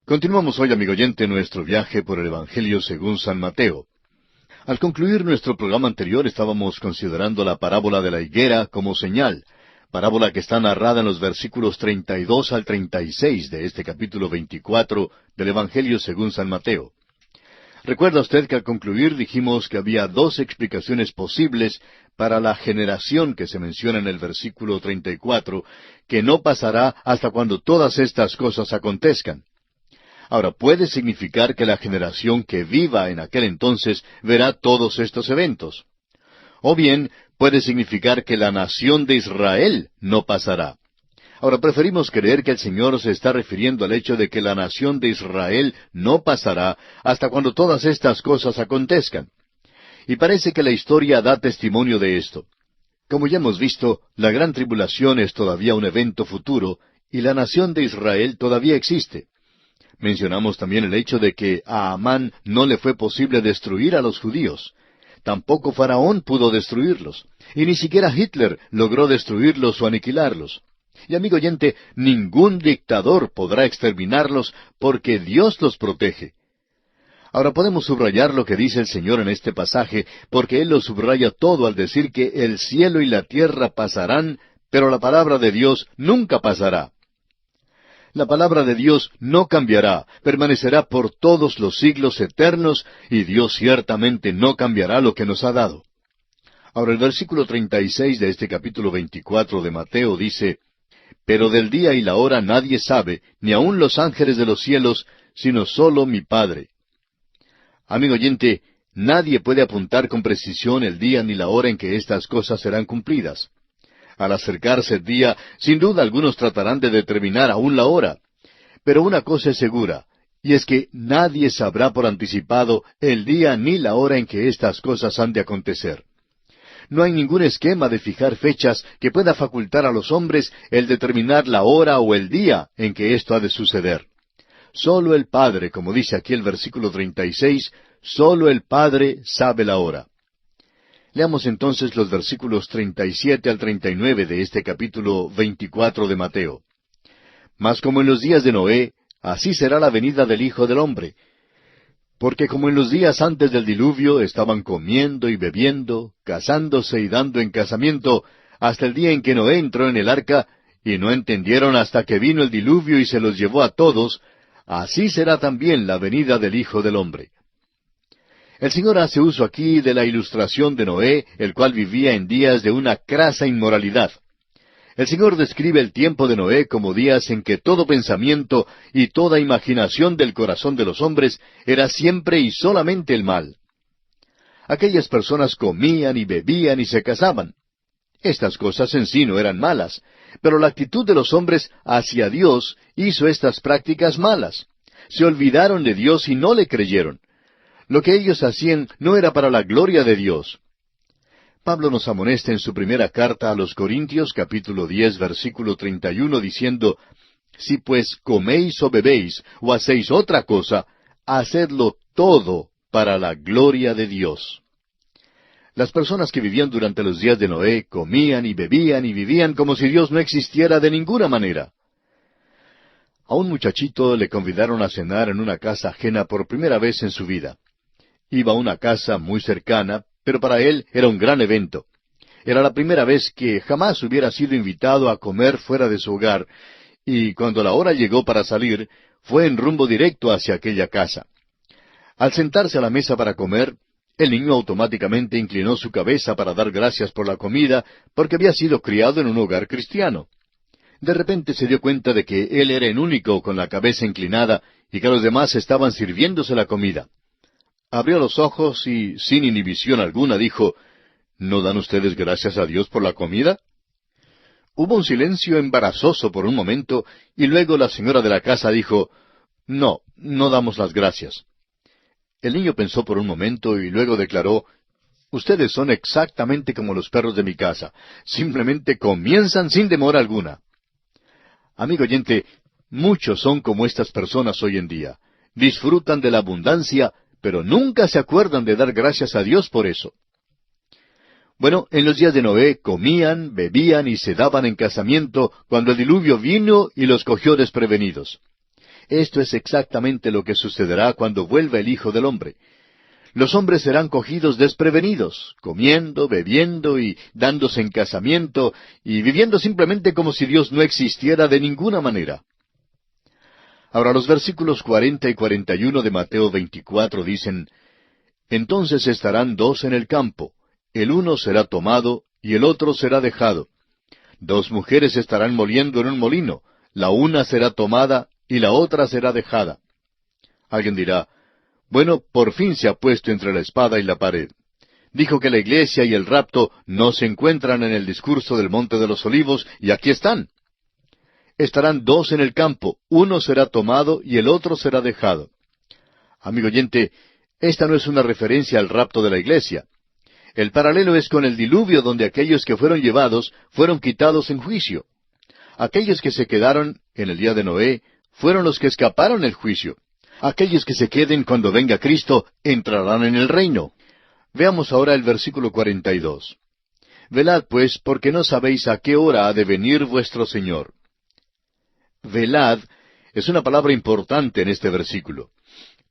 Continuamos hoy, amigo oyente, nuestro viaje por el Evangelio según San Mateo. Al concluir nuestro programa anterior estábamos considerando la parábola de la higuera como señal, parábola que está narrada en los versículos 32 al 36 de este capítulo 24 del Evangelio según San Mateo. Recuerda usted que al concluir dijimos que había dos explicaciones posibles para la generación que se menciona en el versículo 34, que no pasará hasta cuando todas estas cosas acontezcan. Ahora, puede significar que la generación que viva en aquel entonces verá todos estos eventos. O bien, puede significar que la nación de Israel no pasará. Ahora, preferimos creer que el Señor se está refiriendo al hecho de que la nación de Israel no pasará hasta cuando todas estas cosas acontezcan. Y parece que la historia da testimonio de esto. Como ya hemos visto, la gran tribulación es todavía un evento futuro, y la nación de Israel todavía existe. Mencionamos también el hecho de que a Amán no le fue posible destruir a los judíos. Tampoco Faraón pudo destruirlos, y ni siquiera Hitler logró destruirlos o aniquilarlos. Y amigo oyente, ningún dictador podrá exterminarlos porque Dios los protege. Ahora podemos subrayar lo que dice el Señor en este pasaje, porque Él lo subraya todo al decir que el cielo y la tierra pasarán, pero la palabra de Dios nunca pasará. La palabra de Dios no cambiará, permanecerá por todos los siglos eternos, y Dios ciertamente no cambiará lo que nos ha dado. Ahora el versículo 36 de este capítulo 24 de Mateo dice: Pero del día y la hora nadie sabe, ni aun los ángeles de los cielos, sino solo mi Padre. Amigo oyente, nadie puede apuntar con precisión el día ni la hora en que estas cosas serán cumplidas. Al acercarse el día, sin duda algunos tratarán de determinar aún la hora. Pero una cosa es segura, y es que nadie sabrá por anticipado el día ni la hora en que estas cosas han de acontecer. No hay ningún esquema de fijar fechas que pueda facultar a los hombres el determinar la hora o el día en que esto ha de suceder. Solo el Padre, como dice aquí el versículo 36, solo el Padre sabe la hora. Leamos entonces los versículos 37 al 39 de este capítulo 24 de Mateo. Mas como en los días de Noé, así será la venida del Hijo del Hombre. Porque como en los días antes del diluvio estaban comiendo y bebiendo, casándose y dando en casamiento, hasta el día en que Noé entró en el arca, y no entendieron hasta que vino el diluvio y se los llevó a todos, así será también la venida del Hijo del Hombre. El Señor hace uso aquí de la ilustración de Noé, el cual vivía en días de una crasa inmoralidad. El Señor describe el tiempo de Noé como días en que todo pensamiento y toda imaginación del corazón de los hombres era siempre y solamente el mal. Aquellas personas comían y bebían y se casaban. Estas cosas en sí no eran malas, pero la actitud de los hombres hacia Dios hizo estas prácticas malas. Se olvidaron de Dios y no le creyeron. Lo que ellos hacían no era para la gloria de Dios. Pablo nos amonesta en su primera carta a los Corintios, capítulo 10, versículo 31, diciendo: Si pues coméis o bebéis, o hacéis otra cosa, hacedlo todo para la gloria de Dios. Las personas que vivían durante los días de Noé comían y vivían como si Dios no existiera de ninguna manera. A un muchachito le convidaron a cenar en una casa ajena por primera vez en su vida. Iba a una casa muy cercana, pero para él era un gran evento. Era la primera vez que jamás hubiera sido invitado a comer fuera de su hogar, y cuando la hora llegó para salir, fue en rumbo directo hacia aquella casa. Al sentarse a la mesa para comer, el niño automáticamente inclinó su cabeza para dar gracias por la comida, porque había sido criado en un hogar cristiano. De repente se dio cuenta de que él era el único con la cabeza inclinada y que los demás estaban sirviéndose la comida. Abrió los ojos y, sin inhibición alguna, dijo: ¿No dan ustedes gracias a Dios por la comida? Hubo un silencio embarazoso por un momento, y luego la señora de la casa dijo: No, no damos las gracias. El niño pensó por un momento y luego declaró: Ustedes son exactamente como los perros de mi casa. Simplemente comienzan sin demora alguna. Amigo oyente, muchos son como estas personas hoy en día. Disfrutan de la abundancia, pero nunca se acuerdan de dar gracias a Dios por eso. Bueno, en los días de Noé comían, bebían y se daban en casamiento cuando el diluvio vino y los cogió desprevenidos. Esto es exactamente lo que sucederá cuando vuelva el Hijo del Hombre. Los hombres serán cogidos desprevenidos, comiendo, bebiendo y dándose en casamiento y viviendo simplemente como si Dios no existiera de ninguna manera. Ahora los versículos 40 y 41 de Mateo 24 dicen, Entonces estarán dos en el campo, el uno será tomado y el otro será dejado. Dos mujeres estarán moliendo en un molino, la una será tomada y la otra será dejada. Alguien dirá, bueno, por fin se ha puesto entre la espada y la pared. Dijo que la iglesia y el rapto no se encuentran en el discurso del Monte de los Olivos, y aquí están. Estarán dos en el campo, uno será tomado y el otro será dejado. Amigo oyente, esta no es una referencia al rapto de la iglesia. El paralelo es con el diluvio, donde aquellos que fueron llevados fueron quitados en juicio. Aquellos que se quedaron en el día de Noé fueron los que escaparon el juicio. Aquellos que se queden cuando venga Cristo entrarán en el reino. Veamos ahora el versículo 42. Velad pues, porque no sabéis a qué hora ha de venir vuestro Señor. Velad es una palabra importante en este versículo.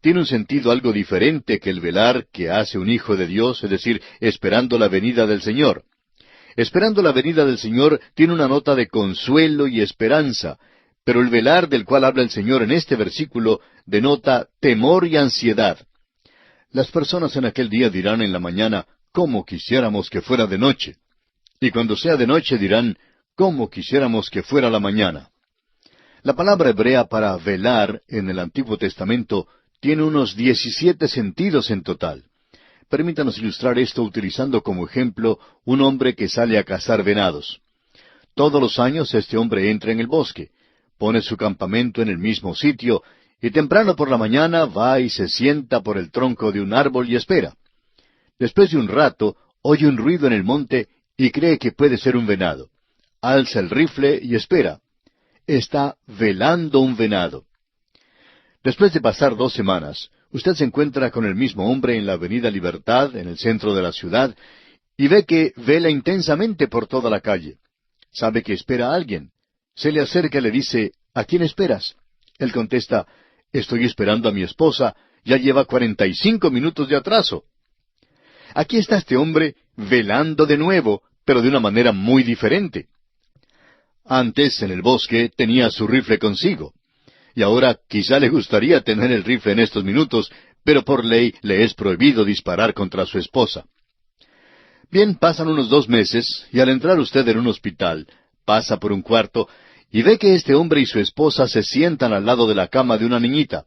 Tiene un sentido algo diferente que el velar que hace un hijo de Dios, es decir, esperando la venida del Señor. Esperando la venida del Señor tiene una nota de consuelo y esperanza, pero el velar del cual habla el Señor en este versículo denota temor y ansiedad. Las personas en aquel día dirán en la mañana, «¿Cómo quisiéramos que fuera de noche?» Y cuando sea de noche dirán, «¿Cómo quisiéramos que fuera la mañana?» La palabra hebrea para velar en el Antiguo Testamento tiene unos 17 sentidos en total. Permítanos ilustrar esto utilizando como ejemplo un hombre que sale a cazar venados. Todos los años este hombre entra en el bosque, pone su campamento en el mismo sitio, y temprano por la mañana va y se sienta por el tronco de un árbol y espera. Después de un rato, oye un ruido en el monte y cree que puede ser un venado. Alza el rifle y espera. Está velando un venado. Después de pasar 2 semanas, usted se encuentra con el mismo hombre en la Avenida Libertad, en el centro de la ciudad, y ve que vela intensamente por toda la calle. Sabe que espera a alguien. Se le acerca y le dice, «¿A quién esperas?» Él contesta, «Estoy esperando a mi esposa, ya lleva 45 minutos de atraso». Aquí está este hombre velando de nuevo, pero de una manera muy diferente. Antes, en el bosque, tenía su rifle consigo. Y ahora quizá le gustaría tener el rifle en estos minutos, pero por ley le es prohibido disparar contra su esposa. Bien, pasan unos 2 meses, y al entrar usted en un hospital, pasa por un cuarto, y ve que este hombre y su esposa se sientan al lado de la cama de una niñita.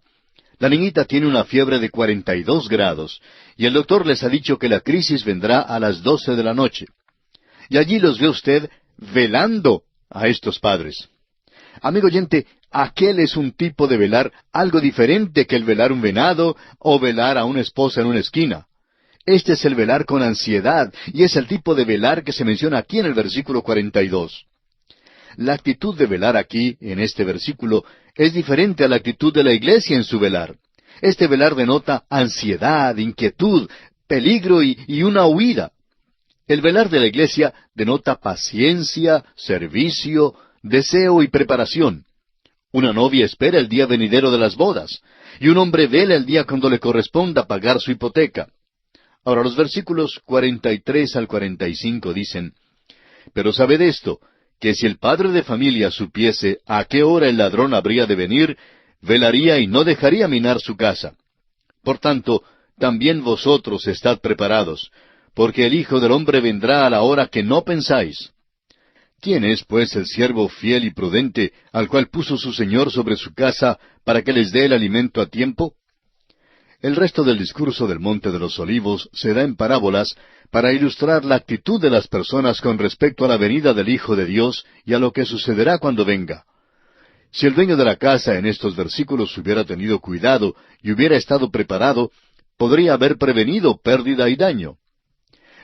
La niñita tiene una fiebre de 42 grados, y el doctor les ha dicho que la crisis vendrá a las 12 de la noche. Y allí los ve usted velando a estos padres. Amigo oyente, aquel es un tipo de velar algo diferente que el velar un venado o velar a una esposa en una esquina. Este es el velar con ansiedad, y es el tipo de velar que se menciona aquí en el versículo 42. La actitud de velar aquí, en este versículo, es diferente a la actitud de la iglesia en su velar. Este velar denota ansiedad, inquietud, peligro y una huida. El velar de la iglesia denota paciencia, servicio, deseo y preparación. Una novia espera el día venidero de las bodas, y un hombre vela el día cuando le corresponda pagar su hipoteca. Ahora los versículos 43 al 45 dicen, «Pero sabed esto, que si el padre de familia supiese a qué hora el ladrón habría de venir, velaría y no dejaría minar su casa. Por tanto, también vosotros estad preparados, porque el Hijo del Hombre vendrá a la hora que no pensáis». ¿Quién es, pues, el siervo fiel y prudente, al cual puso su Señor sobre su casa, para que les dé el alimento a tiempo? El resto del discurso del Monte de los Olivos se da en parábolas para ilustrar la actitud de las personas con respecto a la venida del Hijo de Dios y a lo que sucederá cuando venga. Si el dueño de la casa en estos versículos hubiera tenido cuidado y hubiera estado preparado, podría haber prevenido pérdida y daño.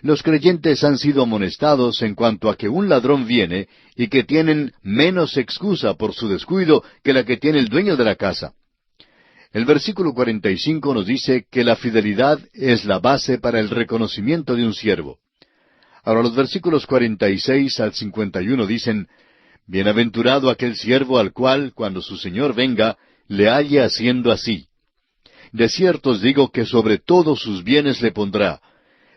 Los creyentes han sido amonestados en cuanto a que un ladrón viene y que tienen menos excusa por su descuido que la que tiene el dueño de la casa. El versículo 45 nos dice que la fidelidad es la base para el reconocimiento de un siervo. Ahora los versículos 46 al 51 dicen, «Bienaventurado aquel siervo al cual, cuando su señor venga, le halle haciendo así. De cierto os digo que sobre todos sus bienes le pondrá.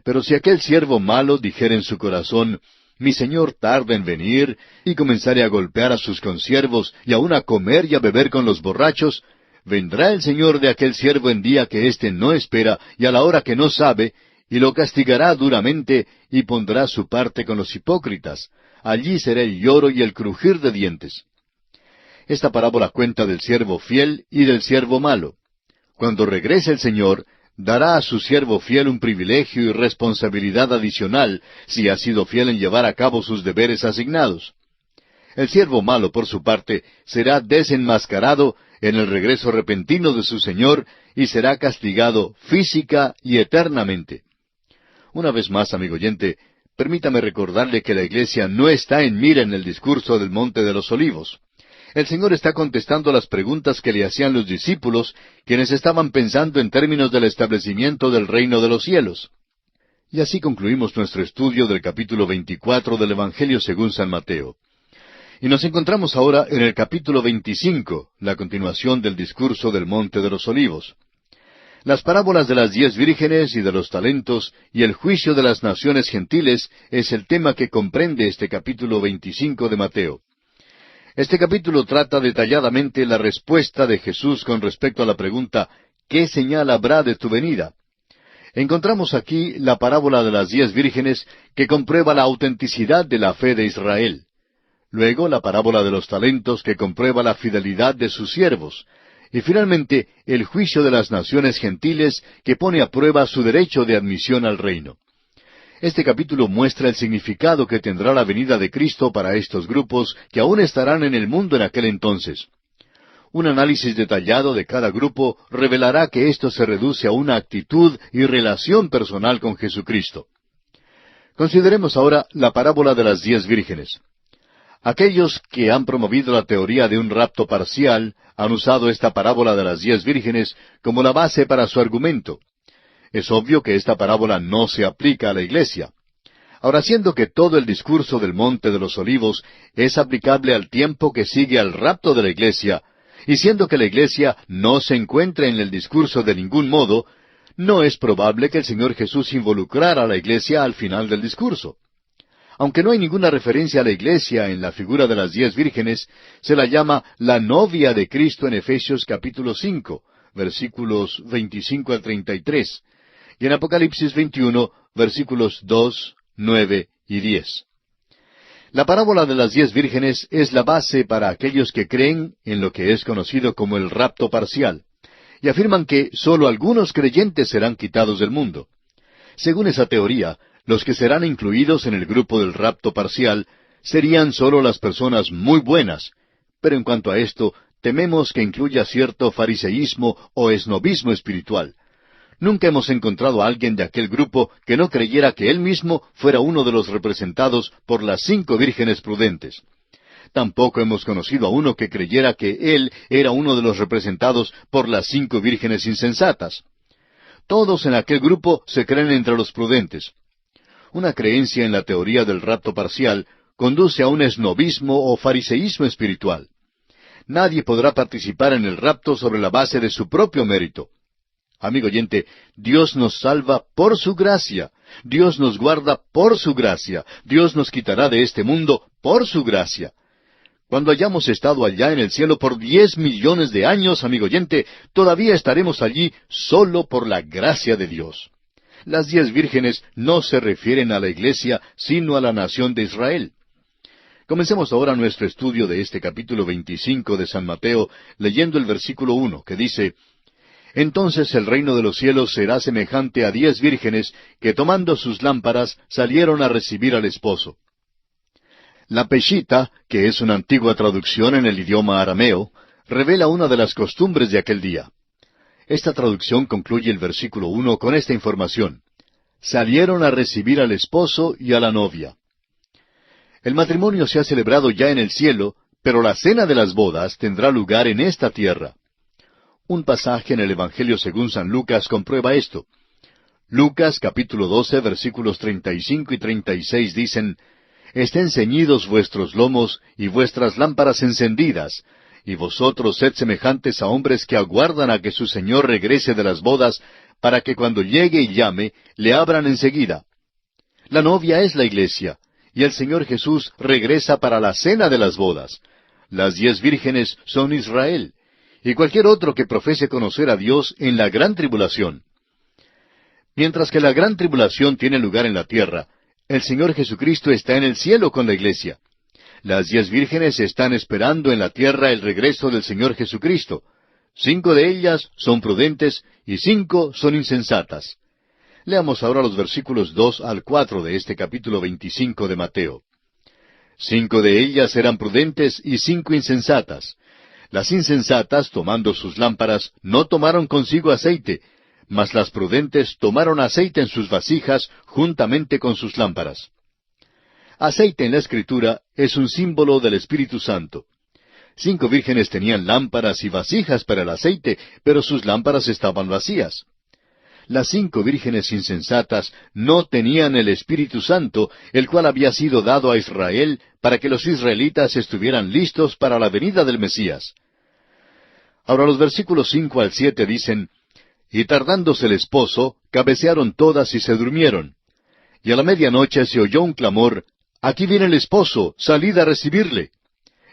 Pero si aquel siervo malo dijere en su corazón, mi señor tarda en venir, y comenzare a golpear a sus consiervos, y aun a comer y a beber con los borrachos, vendrá el señor de aquel siervo en día que éste no espera, y a la hora que no sabe, y lo castigará duramente, y pondrá su parte con los hipócritas. Allí será el lloro y el crujir de dientes. Esta parábola cuenta del siervo fiel y del siervo malo. Cuando regrese el Señor, dará a su siervo fiel un privilegio y responsabilidad adicional si ha sido fiel en llevar a cabo sus deberes asignados. El siervo malo, por su parte, será desenmascarado en el regreso repentino de su Señor y será castigado física y eternamente. Una vez más, amigo oyente, permítame recordarle que la iglesia no está en mira en el discurso del Monte de los Olivos. El Señor está contestando las preguntas que le hacían los discípulos, quienes estaban pensando en términos del establecimiento del reino de los cielos. Y así concluimos nuestro estudio del capítulo 24 del Evangelio según San Mateo. Y nos encontramos ahora en el capítulo 25, la continuación del discurso del Monte de los Olivos. Las parábolas de las 10 vírgenes y de los talentos y el juicio de las naciones gentiles es el tema que comprende este capítulo 25 de Mateo. Este capítulo trata detalladamente la respuesta de Jesús con respecto a la pregunta, ¿qué señal habrá de tu venida? Encontramos aquí la parábola de las 10 vírgenes que comprueba la autenticidad de la fe de Israel. Luego la parábola de los talentos que comprueba la fidelidad de sus siervos. Y finalmente el juicio de las naciones gentiles que pone a prueba su derecho de admisión al reino. Este capítulo muestra el significado que tendrá la venida de Cristo para estos grupos que aún estarán en el mundo en aquel entonces. Un análisis detallado de cada grupo revelará que esto se reduce a una actitud y relación personal con Jesucristo. Consideremos ahora la parábola de las 10 vírgenes. Aquellos que han promovido la teoría de un rapto parcial han usado esta parábola de las 10 vírgenes como la base para su argumento. Es obvio que esta parábola no se aplica a la iglesia. Ahora, siendo que todo el discurso del Monte de los Olivos es aplicable al tiempo que sigue al rapto de la iglesia, y siendo que la iglesia no se encuentra en el discurso de ningún modo, no es probable que el Señor Jesús involucrara a la iglesia al final del discurso. Aunque no hay ninguna referencia a la iglesia en la figura de las 10 vírgenes, se la llama la novia de Cristo en Efesios capítulo 5, versículos 25 al 33. Y en Apocalipsis 21, versículos 2, 9 y 10. La parábola de las 10 vírgenes es la base para aquellos que creen en lo que es conocido como el rapto parcial, y afirman que sólo algunos creyentes serán quitados del mundo. Según esa teoría, los que serán incluidos en el grupo del rapto parcial serían sólo las personas muy buenas, pero en cuanto a esto, tememos que incluya cierto fariseísmo o esnobismo espiritual. Nunca hemos encontrado a alguien de aquel grupo que no creyera que él mismo fuera uno de los representados por las 5 vírgenes prudentes. Tampoco hemos conocido a uno que creyera que él era uno de los representados por las 5 vírgenes insensatas. Todos en aquel grupo se creen entre los prudentes. Una creencia en la teoría del rapto parcial conduce a un esnobismo o fariseísmo espiritual. Nadie podrá participar en el rapto sobre la base de su propio mérito. Amigo oyente, Dios nos salva por su gracia. Dios nos guarda por su gracia. Dios nos quitará de este mundo por su gracia. Cuando hayamos estado allá en el cielo por 10 millones de años, amigo oyente, todavía estaremos allí solo por la gracia de Dios. Las 10 vírgenes no se refieren a la iglesia, sino a la nación de Israel. Comencemos ahora nuestro estudio de este capítulo 25 de San Mateo, leyendo el versículo 1, que dice: Entonces el reino de los cielos será semejante a 10 vírgenes que tomando sus lámparas salieron a recibir al esposo. La Peshita, que es una antigua traducción en el idioma arameo, revela una de las costumbres de aquel día. Esta traducción concluye el versículo 1 con esta información: salieron a recibir al esposo y a la novia. El matrimonio se ha celebrado ya en el cielo, pero la cena de las bodas tendrá lugar en esta tierra. Un pasaje en el Evangelio según San Lucas comprueba esto. Lucas capítulo 12 versículos 35 y 36 dicen: Estén ceñidos vuestros lomos y vuestras lámparas encendidas, y vosotros sed semejantes a hombres que aguardan a que su Señor regrese de las bodas, para que cuando llegue y llame, le abran enseguida. La novia es la iglesia, y el Señor Jesús regresa para la cena de las bodas. Las 10 vírgenes son Israel, y cualquier otro que profese conocer a Dios en la gran tribulación. Mientras que la gran tribulación tiene lugar en la tierra, el Señor Jesucristo está en el cielo con la iglesia. Las 10 vírgenes están esperando en la tierra el regreso del Señor Jesucristo. 5 de ellas son prudentes y 5 son insensatas. Leamos ahora los versículos 2 al 4 de este capítulo 25 de Mateo. 5 de ellas eran prudentes y 5 insensatas. Las insensatas, tomando sus lámparas, no tomaron consigo aceite, mas las prudentes tomaron aceite en sus vasijas juntamente con sus lámparas. Aceite en la Escritura es un símbolo del Espíritu Santo. 5 vírgenes tenían lámparas y vasijas para el aceite, pero sus lámparas estaban vacías. Las 5 vírgenes insensatas no tenían el Espíritu Santo, el cual había sido dado a Israel para que los israelitas estuvieran listos para la venida del Mesías. Ahora los versículos 5 al 7 dicen, «Y tardándose el esposo, cabecearon todas y se durmieron. Y a la medianoche se oyó un clamor, «Aquí viene el esposo, salid a recibirle».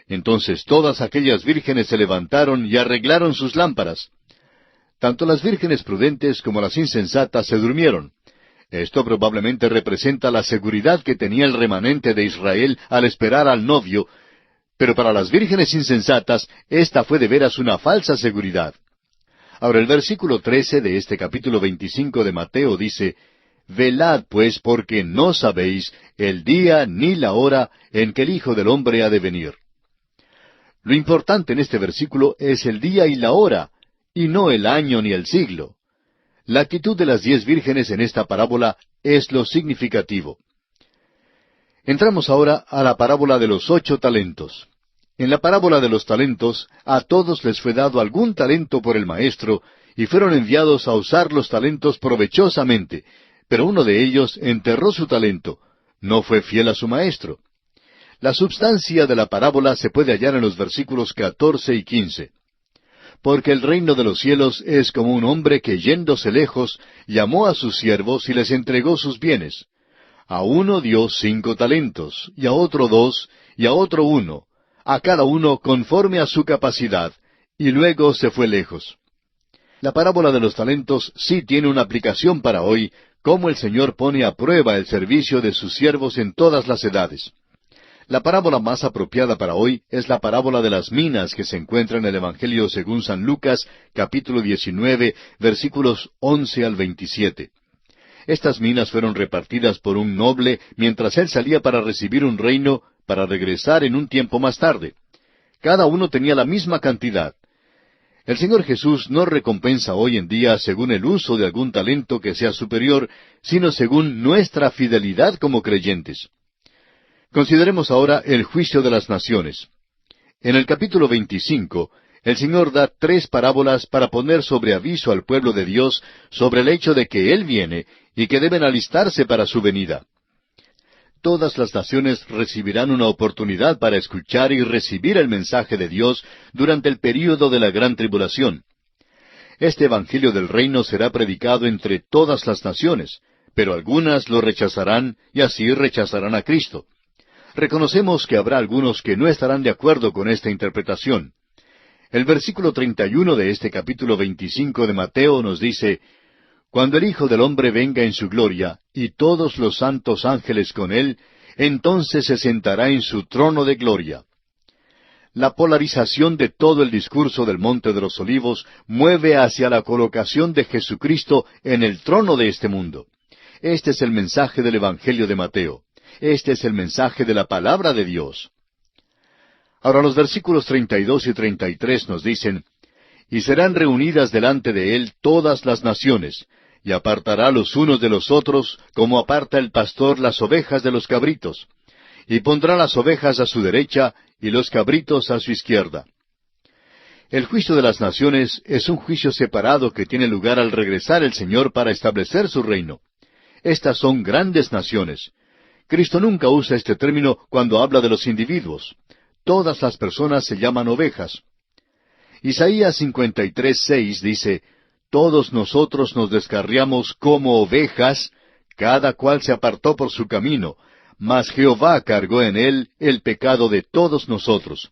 Entonces todas aquellas vírgenes se levantaron y arreglaron sus lámparas. Tanto las vírgenes prudentes como las insensatas se durmieron. Esto probablemente representa la seguridad que tenía el remanente de Israel al esperar al novio, pero para las vírgenes insensatas esta fue de veras una falsa seguridad. Ahora el versículo 13 de este capítulo 25 de Mateo dice, «Velad pues, porque no sabéis el día ni la hora en que el Hijo del Hombre ha de venir». Lo importante en este versículo es el día y la hora, y no el año ni el siglo. La actitud de las 10 vírgenes en esta parábola es lo significativo. Entramos ahora a la parábola de los 8 talentos. En la parábola de los talentos, a todos les fue dado algún talento por el maestro, y fueron enviados a usar los talentos provechosamente, pero uno de ellos enterró su talento, no fue fiel a su maestro. La substancia de la parábola se puede hallar en los versículos 14 y 15. Porque el reino de los cielos es como un hombre que yéndose lejos, llamó a sus siervos y les entregó sus bienes. A uno dio 5 talentos, y a otro 2, y a otro 1, a cada uno conforme a su capacidad, y luego se fue lejos. La parábola de los talentos sí tiene una aplicación para hoy, cómo el Señor pone a prueba el servicio de sus siervos en todas las edades. La parábola más apropiada para hoy es la parábola de las minas que se encuentra en el Evangelio según San Lucas, capítulo 19, versículos 11 al 27. Estas minas fueron repartidas por un noble mientras él salía para recibir un reino para regresar en un tiempo más tarde. Cada uno tenía la misma cantidad. El Señor Jesús no recompensa hoy en día según el uso de algún talento que sea superior, sino según nuestra fidelidad como creyentes. Consideremos ahora el juicio de las naciones. En el capítulo 25, el Señor da 3 parábolas para poner sobre aviso al pueblo de Dios sobre el hecho de que Él viene y que deben alistarse para su venida. Todas las naciones recibirán una oportunidad para escuchar y recibir el mensaje de Dios durante el período de la gran tribulación. Este Evangelio del Reino será predicado entre todas las naciones, pero algunas lo rechazarán y así rechazarán a Cristo. Reconocemos que habrá algunos que no estarán de acuerdo con esta interpretación. El versículo 31 de este capítulo 25 de Mateo nos dice, «Cuando el Hijo del Hombre venga en su gloria, y todos los santos ángeles con él, entonces se sentará en su trono de gloria». La polarización de todo el discurso del Monte de los Olivos mueve hacia la colocación de Jesucristo en el trono de este mundo. Este es el mensaje del Evangelio de Mateo. Este es el mensaje de la palabra de Dios. Ahora los versículos 32 y 33 nos dicen, «Y serán reunidas delante de él todas las naciones, y apartará los unos de los otros, como aparta el pastor las ovejas de los cabritos. Y pondrá las ovejas a su derecha, y los cabritos a su izquierda». El juicio de las naciones es un juicio separado que tiene lugar al regresar el Señor para establecer su reino. Estas son grandes naciones. Cristo nunca usa este término cuando habla de los individuos. Todas las personas se llaman ovejas. Isaías 53:6 dice, Todos nosotros nos descarriamos como ovejas, cada cual se apartó por su camino, mas Jehová cargó en él el pecado de todos nosotros.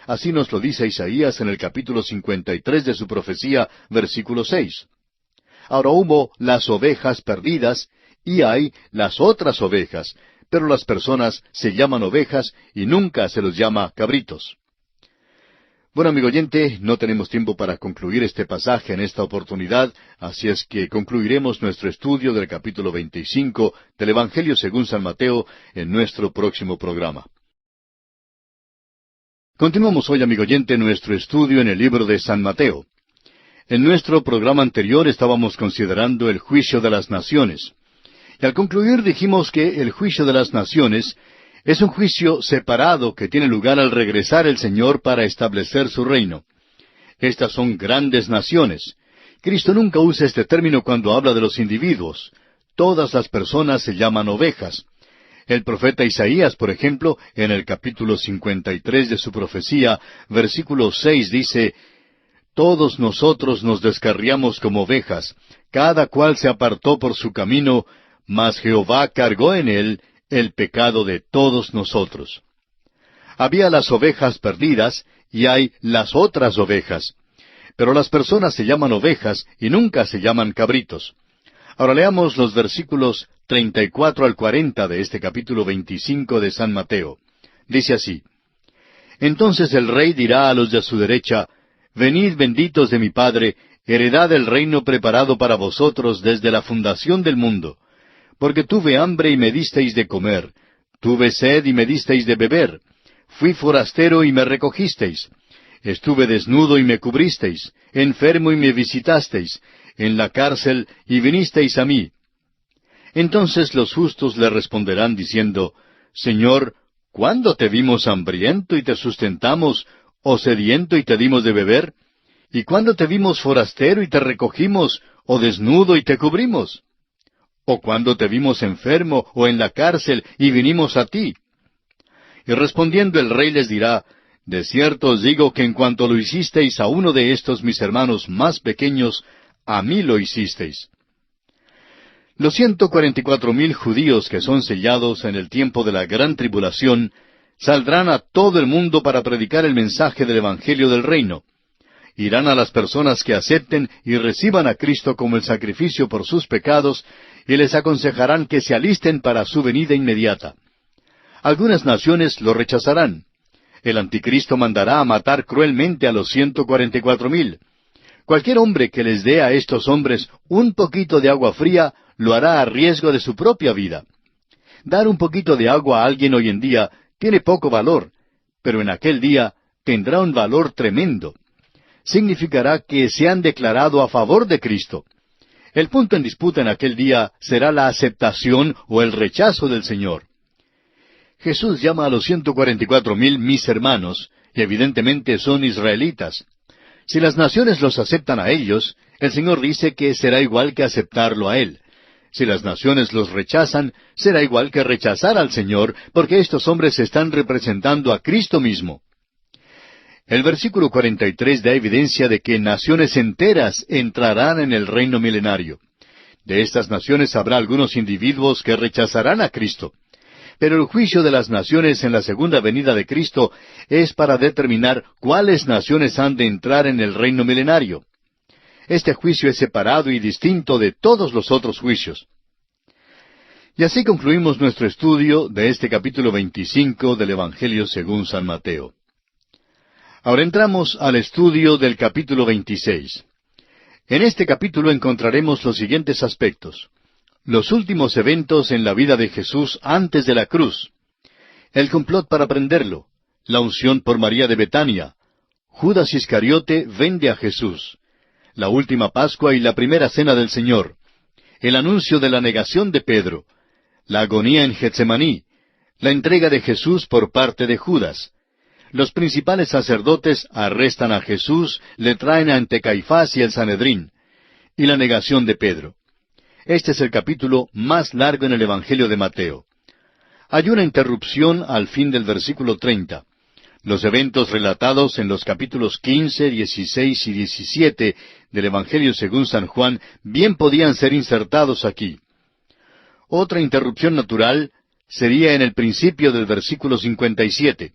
Así nos lo dice Isaías en el capítulo 53 de su profecía, versículo 6. Ahora hubo las ovejas perdidas, y hay las otras ovejas, pero las personas se llaman ovejas y nunca se los llama cabritos. Bueno, amigo oyente, no tenemos tiempo para concluir este pasaje en esta oportunidad, así es que concluiremos nuestro estudio del capítulo 25 del Evangelio según San Mateo en nuestro próximo programa. Continuamos hoy, amigo oyente, nuestro estudio en el libro de San Mateo. En nuestro programa anterior estábamos considerando el juicio de las naciones. Y al concluir dijimos que el juicio de las naciones es un juicio separado que tiene lugar al regresar el Señor para establecer su reino. Estas son grandes naciones. Cristo nunca usa este término cuando habla de los individuos. Todas las personas se llaman ovejas. El profeta Isaías, por ejemplo, en el capítulo 53 de su profecía, versículo 6 dice, Todos nosotros nos descarriamos como ovejas, cada cual se apartó por su camino, mas Jehová cargó en él el pecado de todos nosotros. Había las ovejas perdidas y hay las otras ovejas. Pero las personas se llaman ovejas y nunca se llaman cabritos. Ahora leamos los versículos 34 al 40 de este capítulo 25 de San Mateo. Dice así, Entonces el rey dirá a los de su derecha, Venid benditos de mi Padre, heredad el reino preparado para vosotros desde la fundación del mundo. Porque tuve hambre y me disteis de comer, tuve sed y me disteis de beber, fui forastero y me recogisteis, estuve desnudo y me cubristeis, enfermo y me visitasteis, en la cárcel y vinisteis a mí. Entonces los justos le responderán diciendo, Señor, ¿cuándo te vimos hambriento y te sustentamos, o sediento y te dimos de beber? ¿Y cuándo te vimos forastero y te recogimos, o desnudo y te cubrimos? ¿O cuándo te vimos enfermo o en la cárcel y vinimos a ti? Y respondiendo el rey les dirá, De cierto os digo que en cuanto lo hicisteis a uno de estos mis hermanos más pequeños, a mí lo hicisteis. Los 144,000 judíos que son sellados en el tiempo de la gran tribulación, saldrán a todo el mundo para predicar el mensaje del Evangelio del Reino. Irán a las personas que acepten y reciban a Cristo como el sacrificio por sus pecados, y les aconsejarán que se alisten para su venida inmediata. Algunas naciones lo rechazarán. El anticristo mandará a matar cruelmente a los 144,000. Cualquier hombre que les dé a estos hombres un poquito de agua fría, lo hará a riesgo de su propia vida. Dar un poquito de agua a alguien hoy en día tiene poco valor, pero en aquel día tendrá un valor tremendo. Significará que se han declarado a favor de Cristo. El punto en disputa en aquel día será la aceptación o el rechazo del Señor. Jesús llama a los 144,000 mis hermanos, y evidentemente son israelitas. Si las naciones los aceptan a ellos, el Señor dice que será igual que aceptarlo a Él. Si las naciones los rechazan, será igual que rechazar al Señor, porque estos hombres están representando a Cristo mismo. El versículo 43 da evidencia de que naciones enteras entrarán en el reino milenario. De estas naciones habrá algunos individuos que rechazarán a Cristo. Pero el juicio de las naciones en la segunda venida de Cristo es para determinar cuáles naciones han de entrar en el reino milenario. Este juicio es separado y distinto de todos los otros juicios. Y así concluimos nuestro estudio de este capítulo 25 del Evangelio según San Mateo. Ahora entramos al estudio del capítulo 26. En este capítulo encontraremos los siguientes aspectos. Los últimos eventos en la vida de Jesús antes de la cruz. El complot para prenderlo. La unción por María de Betania. Judas Iscariote vende a Jesús. La última Pascua y la primera cena del Señor. El anuncio de la negación de Pedro. La agonía en Getsemaní. La entrega de Jesús por parte de Judas. Los principales sacerdotes arrestan a Jesús, le traen ante Caifás y el Sanedrín, y la negación de Pedro. Este es el capítulo más largo en el Evangelio de Mateo. Hay una interrupción al fin del versículo 30. Los eventos relatados en los capítulos 15, 16 y 17 del Evangelio según San Juan bien podían ser insertados aquí. Otra interrupción natural sería en el principio del versículo 57.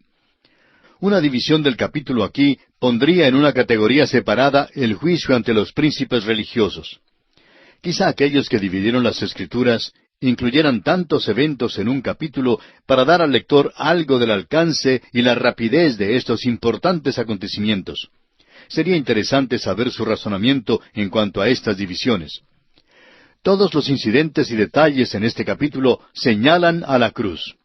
Una división del capítulo aquí pondría en una categoría separada el juicio ante los príncipes religiosos. Quizá aquellos que dividieron las Escrituras incluyeran tantos eventos en un capítulo para dar al lector algo del alcance y la rapidez de estos importantes acontecimientos. Sería interesante saber su razonamiento en cuanto a estas divisiones. Todos los incidentes y detalles en este capítulo señalan a la cruz.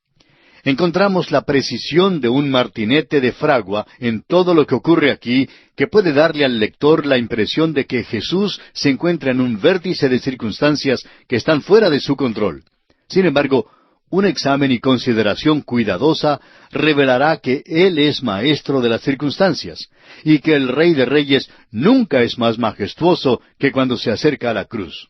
Encontramos la precisión de un martinete de fragua en todo lo que ocurre aquí, que puede darle al lector la impresión de que Jesús se encuentra en un vértice de circunstancias que están fuera de su control. Sin embargo, un examen y consideración cuidadosa revelará que Él es maestro de las circunstancias, y que el Rey de Reyes nunca es más majestuoso que cuando se acerca a la cruz.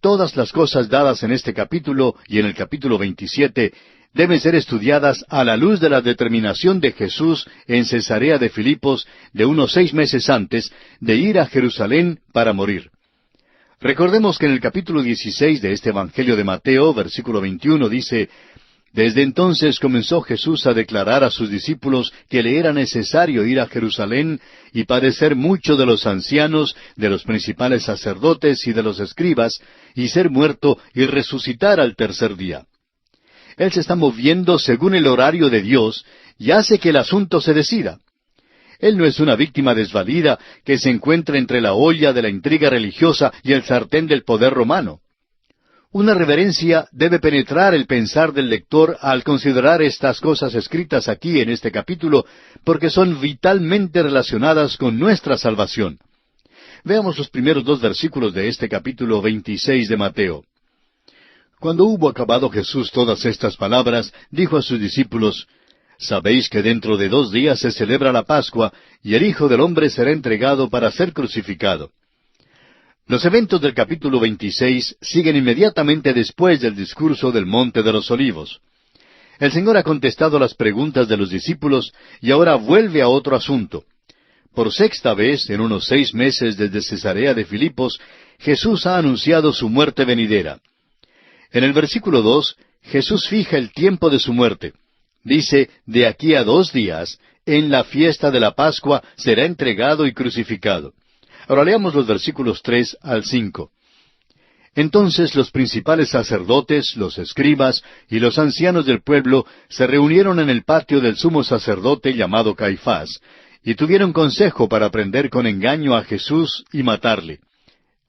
Todas las cosas dadas en este capítulo y en el capítulo 27 deben ser estudiadas a la luz de la determinación de Jesús en Cesarea de Filipos de unos 6 meses antes de ir a Jerusalén para morir. Recordemos que en el capítulo 16 de este Evangelio de Mateo, versículo 21, dice: «Desde entonces comenzó Jesús a declarar a sus discípulos que le era necesario ir a Jerusalén y padecer mucho de los ancianos, de los principales sacerdotes y de los escribas, y ser muerto y resucitar al tercer día». Él se está moviendo según el horario de Dios y hace que el asunto se decida. Él no es una víctima desvalida que se encuentra entre la olla de la intriga religiosa y el sartén del poder romano. Una reverencia debe penetrar el pensar del lector al considerar estas cosas escritas aquí en este capítulo, porque son vitalmente relacionadas con nuestra salvación. Veamos los primeros 2 versículos de este capítulo 26 de Mateo. Cuando hubo acabado Jesús todas estas palabras, dijo a sus discípulos: «Sabéis que dentro de 2 días se celebra la Pascua, y el Hijo del Hombre será entregado para ser crucificado». Los eventos del capítulo 26 siguen inmediatamente después del discurso del Monte de los Olivos. El Señor ha contestado las preguntas de los discípulos y ahora vuelve a otro asunto. Por 6ª vez, en unos 6 meses desde Cesarea de Filipos, Jesús ha anunciado su muerte venidera. En el versículo 2, Jesús fija el tiempo de su muerte. Dice: «De aquí a 2 días, en la fiesta de la Pascua, será entregado y crucificado». Ahora leamos los versículos 3 al 5. Entonces los principales sacerdotes, los escribas y los ancianos del pueblo se reunieron en el patio del sumo sacerdote llamado Caifás, y tuvieron consejo para prender con engaño a Jesús y matarle.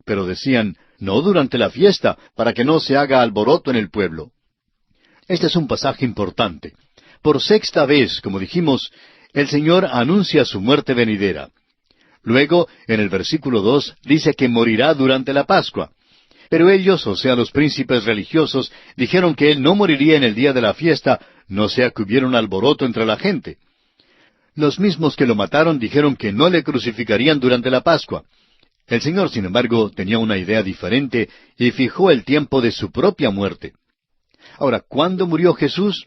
Pero decían: «No durante la fiesta, para que no se haga alboroto en el pueblo». Este es un pasaje importante. Por 6ª vez, como dijimos, el Señor anuncia su muerte venidera. Luego, en el versículo 2, dice que morirá durante la Pascua. Pero ellos, o sea, los príncipes religiosos, dijeron que Él no moriría en el día de la fiesta, no sea que hubiera un alboroto entre la gente. Los mismos que lo mataron dijeron que no le crucificarían durante la Pascua. El Señor, sin embargo, tenía una idea diferente y fijó el tiempo de su propia muerte. Ahora, ¿cuándo murió Jesús?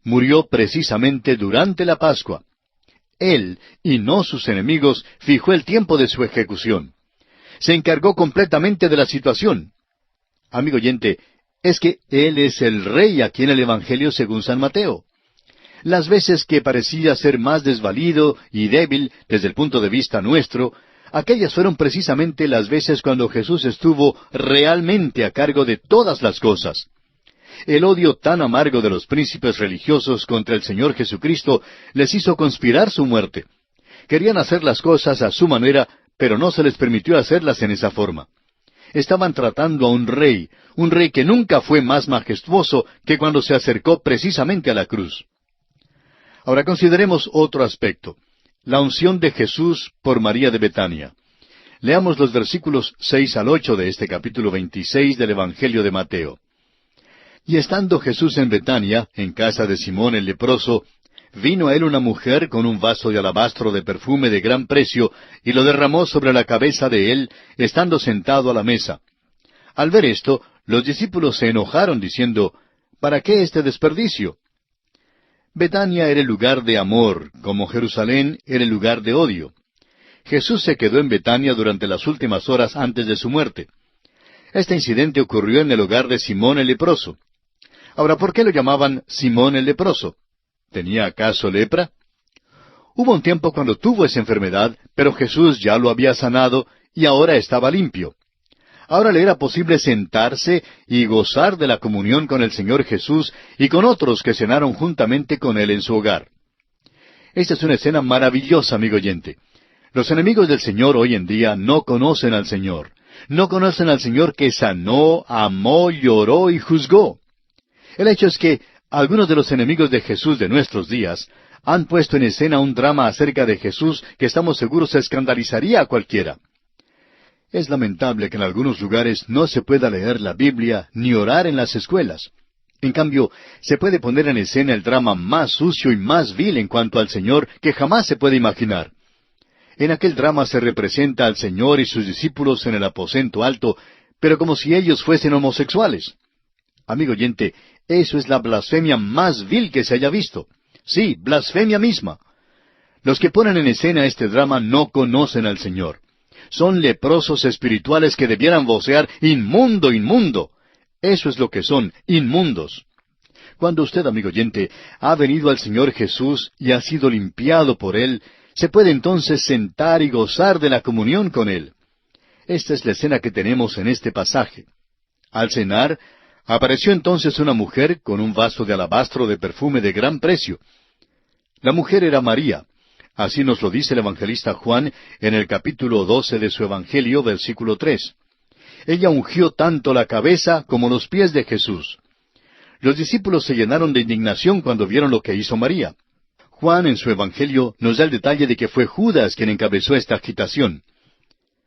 Murió precisamente durante la Pascua. Él, y no sus enemigos, fijó el tiempo de su ejecución. Se encargó completamente de la situación. Amigo oyente, es que Él es el Rey aquí en el Evangelio según San Mateo. Las veces que parecía ser más desvalido y débil desde el punto de vista nuestro, aquellas fueron precisamente las veces cuando Jesús estuvo realmente a cargo de todas las cosas. El odio tan amargo de los príncipes religiosos contra el Señor Jesucristo les hizo conspirar su muerte. Querían hacer las cosas a su manera, pero no se les permitió hacerlas en esa forma. Estaban tratando a un rey que nunca fue más majestuoso que cuando se acercó precisamente a la cruz. Ahora consideremos otro aspecto: la unción de Jesús por María de Betania. Leamos los versículos 6 al 8 de este capítulo 26 del Evangelio de Mateo. «Y estando Jesús en Betania, en casa de Simón el leproso, vino a él una mujer con un vaso de alabastro de perfume de gran precio, y lo derramó sobre la cabeza de él, estando sentado a la mesa. Al ver esto, los discípulos se enojaron, diciendo: «¿Para qué este desperdicio?». Betania era el lugar de amor, como Jerusalén era el lugar de odio. Jesús se quedó en Betania durante las últimas horas antes de su muerte. Este incidente ocurrió en el hogar de Simón el leproso. Ahora, ¿por qué lo llamaban Simón el leproso? ¿Tenía acaso lepra? Hubo un tiempo cuando tuvo esa enfermedad, pero Jesús ya lo había sanado y ahora estaba limpio. Ahora le era posible sentarse y gozar de la comunión con el Señor Jesús y con otros que cenaron juntamente con Él en su hogar. Esta es una escena maravillosa, amigo oyente. Los enemigos del Señor hoy en día no conocen al Señor. No conocen al Señor que sanó, amó, lloró y juzgó. El hecho es que algunos de los enemigos de Jesús de nuestros días han puesto en escena un drama acerca de Jesús que estamos seguros escandalizaría a cualquiera. Es lamentable que en algunos lugares no se pueda leer la Biblia ni orar en las escuelas. En cambio, se puede poner en escena el drama más sucio y más vil en cuanto al Señor que jamás se puede imaginar. En aquel drama se representa al Señor y sus discípulos en el aposento alto, pero como si ellos fuesen homosexuales. Amigo oyente, eso es la blasfemia más vil que se haya visto. Sí, blasfemia misma. Los que ponen en escena este drama no conocen al Señor. Son leprosos espirituales que debieran vocear inmundo, inmundo. Eso es lo que son, inmundos. Cuando usted, amigo oyente, ha venido al Señor Jesús y ha sido limpiado por Él, se puede entonces sentar y gozar de la comunión con Él. Esta es la escena que tenemos en este pasaje. Al cenar, apareció entonces una mujer con un vaso de alabastro de perfume de gran precio. La mujer era María. Así nos lo dice el evangelista Juan en el capítulo 12 de su Evangelio, versículo 3. Ella ungió tanto la cabeza como los pies de Jesús. Los discípulos se llenaron de indignación cuando vieron lo que hizo María. Juan en su Evangelio nos da el detalle de que fue Judas quien encabezó esta agitación.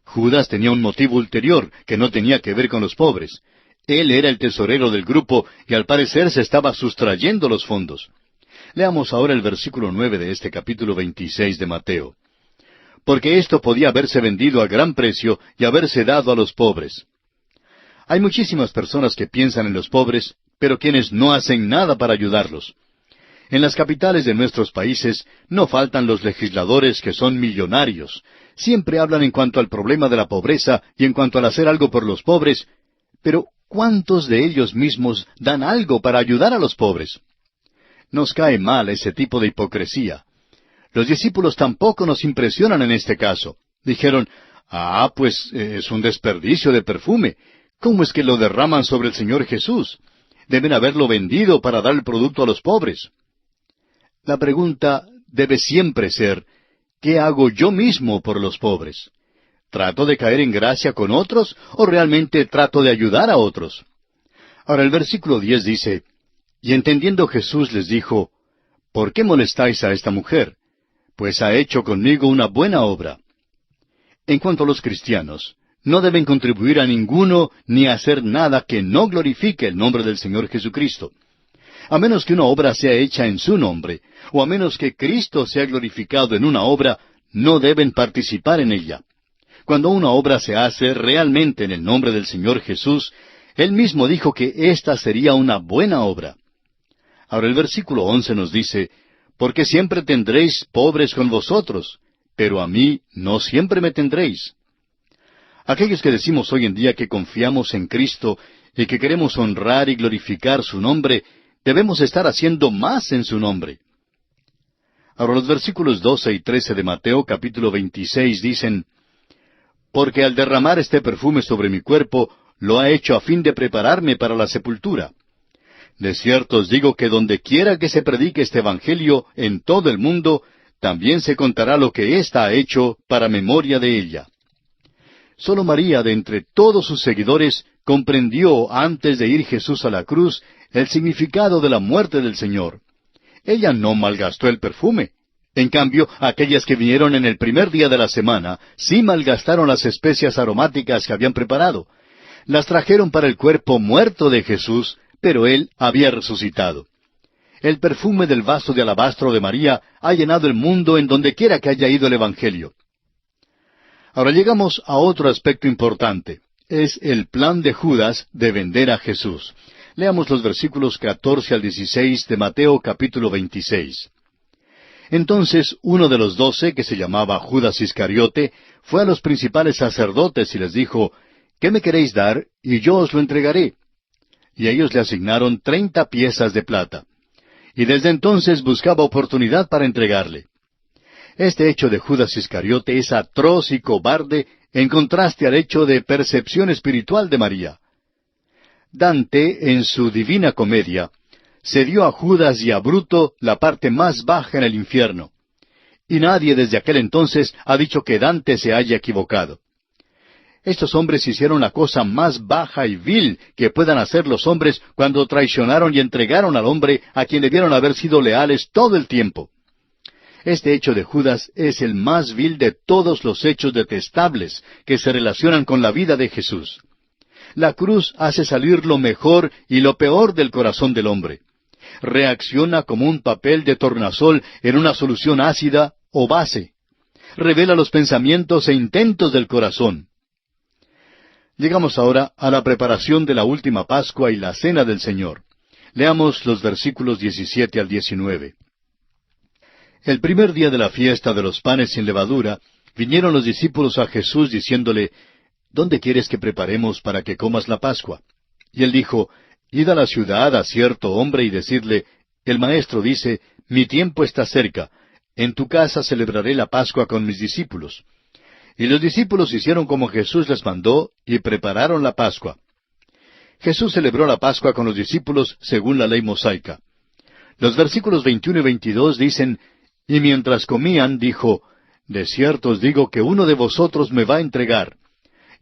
Judas tenía un motivo ulterior que no tenía que ver con los pobres. Él era el tesorero del grupo y al parecer se estaba sustrayendo los fondos. Leamos ahora el versículo 9 de este capítulo 26 de Mateo. Porque esto podía haberse vendido a gran precio y haberse dado a los pobres. Hay muchísimas personas que piensan en los pobres, pero quienes no hacen nada para ayudarlos. En las capitales de nuestros países no faltan los legisladores que son millonarios. Siempre hablan en cuanto al problema de la pobreza y en cuanto al hacer algo por los pobres, pero ¿cuántos de ellos mismos dan algo para ayudar a los pobres? Nos cae mal ese tipo de hipocresía. Los discípulos tampoco nos impresionan en este caso. Dijeron, pues es un desperdicio de perfume. ¿Cómo es que lo derraman sobre el Señor Jesús? Deben haberlo vendido para dar el producto a los pobres. La pregunta debe siempre ser, ¿qué hago yo mismo por los pobres? ¿Trato de caer en gracia con otros o realmente trato de ayudar a otros? Ahora el versículo 10 dice, y entendiendo Jesús les dijo, ¿por qué molestáis a esta mujer? Pues ha hecho conmigo una buena obra. En cuanto a los cristianos, no deben contribuir a ninguno ni hacer nada que no glorifique el nombre del Señor Jesucristo. A menos que una obra sea hecha en su nombre, o a menos que Cristo sea glorificado en una obra, no deben participar en ella. Cuando una obra se hace realmente en el nombre del Señor Jesús, Él mismo dijo que esta sería una buena obra. Ahora el versículo 11 nos dice, porque siempre tendréis pobres con vosotros, pero a mí no siempre me tendréis. Aquellos que decimos hoy en día que confiamos en Cristo y que queremos honrar y glorificar su nombre, debemos estar haciendo más en su nombre. Ahora los versículos 12 y 13 de Mateo capítulo 26 dicen, porque al derramar este perfume sobre mi cuerpo, lo ha hecho a fin de prepararme para la sepultura. De cierto os digo que donde quiera que se predique este Evangelio en todo el mundo, también se contará lo que ésta ha hecho para memoria de ella. Solo María, de entre todos sus seguidores, comprendió antes de ir Jesús a la cruz el significado de la muerte del Señor. Ella no malgastó el perfume. En cambio, aquellas que vinieron en el primer día de la semana, sí malgastaron las especias aromáticas que habían preparado. Las trajeron para el cuerpo muerto de Jesús, pero Él había resucitado. El perfume del vaso de alabastro de María ha llenado el mundo en donde quiera que haya ido el Evangelio. Ahora llegamos a otro aspecto importante. Es el plan de Judas de vender a Jesús. Leamos los versículos 14 al 16 de Mateo capítulo 26. Entonces uno de los 12, que se llamaba Judas Iscariote, fue a los principales sacerdotes y les dijo, ¿qué me queréis dar? Y yo os lo entregaré. Y ellos le asignaron 30 piezas de plata. Y desde entonces buscaba oportunidad para entregarle. Este hecho de Judas Iscariote es atroz y cobarde en contraste al hecho de percepción espiritual de María. Dante, en su Divina Comedia, cedió a Judas y a Bruto la parte más baja en el infierno. Y nadie desde aquel entonces ha dicho que Dante se haya equivocado. Estos hombres hicieron la cosa más baja y vil que puedan hacer los hombres cuando traicionaron y entregaron al hombre a quien debieron haber sido leales todo el tiempo. Este hecho de Judas es el más vil de todos los hechos detestables que se relacionan con la vida de Jesús. La cruz hace salir lo mejor y lo peor del corazón del hombre. Reacciona como un papel de tornasol en una solución ácida o base. Revela los pensamientos e intentos del corazón. Llegamos ahora a la preparación de la última Pascua y la Cena del Señor. Leamos los versículos 17 al 19. El primer día de la fiesta de los panes sin levadura, vinieron los discípulos a Jesús diciéndole, ¿dónde quieres que preparemos para que comas la Pascua? Y él dijo, id a la ciudad a cierto hombre y decidle, el Maestro dice, mi tiempo está cerca, en tu casa celebraré la Pascua con mis discípulos. Y los discípulos hicieron como Jesús les mandó y prepararon la Pascua. Jesús celebró la Pascua con los discípulos según la ley mosaica. Los versículos 21 y 22 dicen, y mientras comían, dijo, de cierto os digo que uno de vosotros me va a entregar.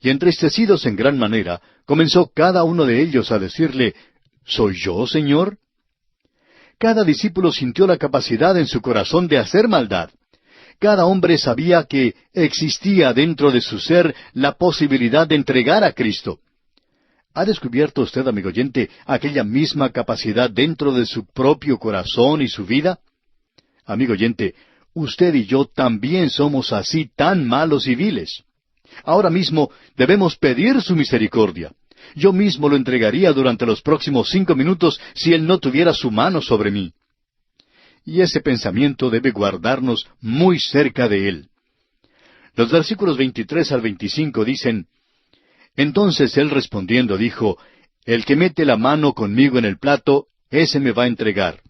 Y entristecidos en gran manera, comenzó cada uno de ellos a decirle, ¿soy yo, Señor? Cada discípulo sintió la capacidad en su corazón de hacer maldad. Cada hombre sabía que existía dentro de su ser la posibilidad de entregar a Cristo. ¿Ha descubierto usted, amigo oyente, aquella misma capacidad dentro de su propio corazón y su vida? Amigo oyente, usted y yo también somos así tan malos y viles. Ahora mismo debemos pedir su misericordia. Yo mismo lo entregaría durante los próximos 5 minutos si Él no tuviera su mano sobre mí. Y ese pensamiento debe guardarnos muy cerca de Él. Los versículos 23 al 25 dicen, entonces Él respondiendo dijo, el que mete la mano conmigo en el plato, ese me va a entregar.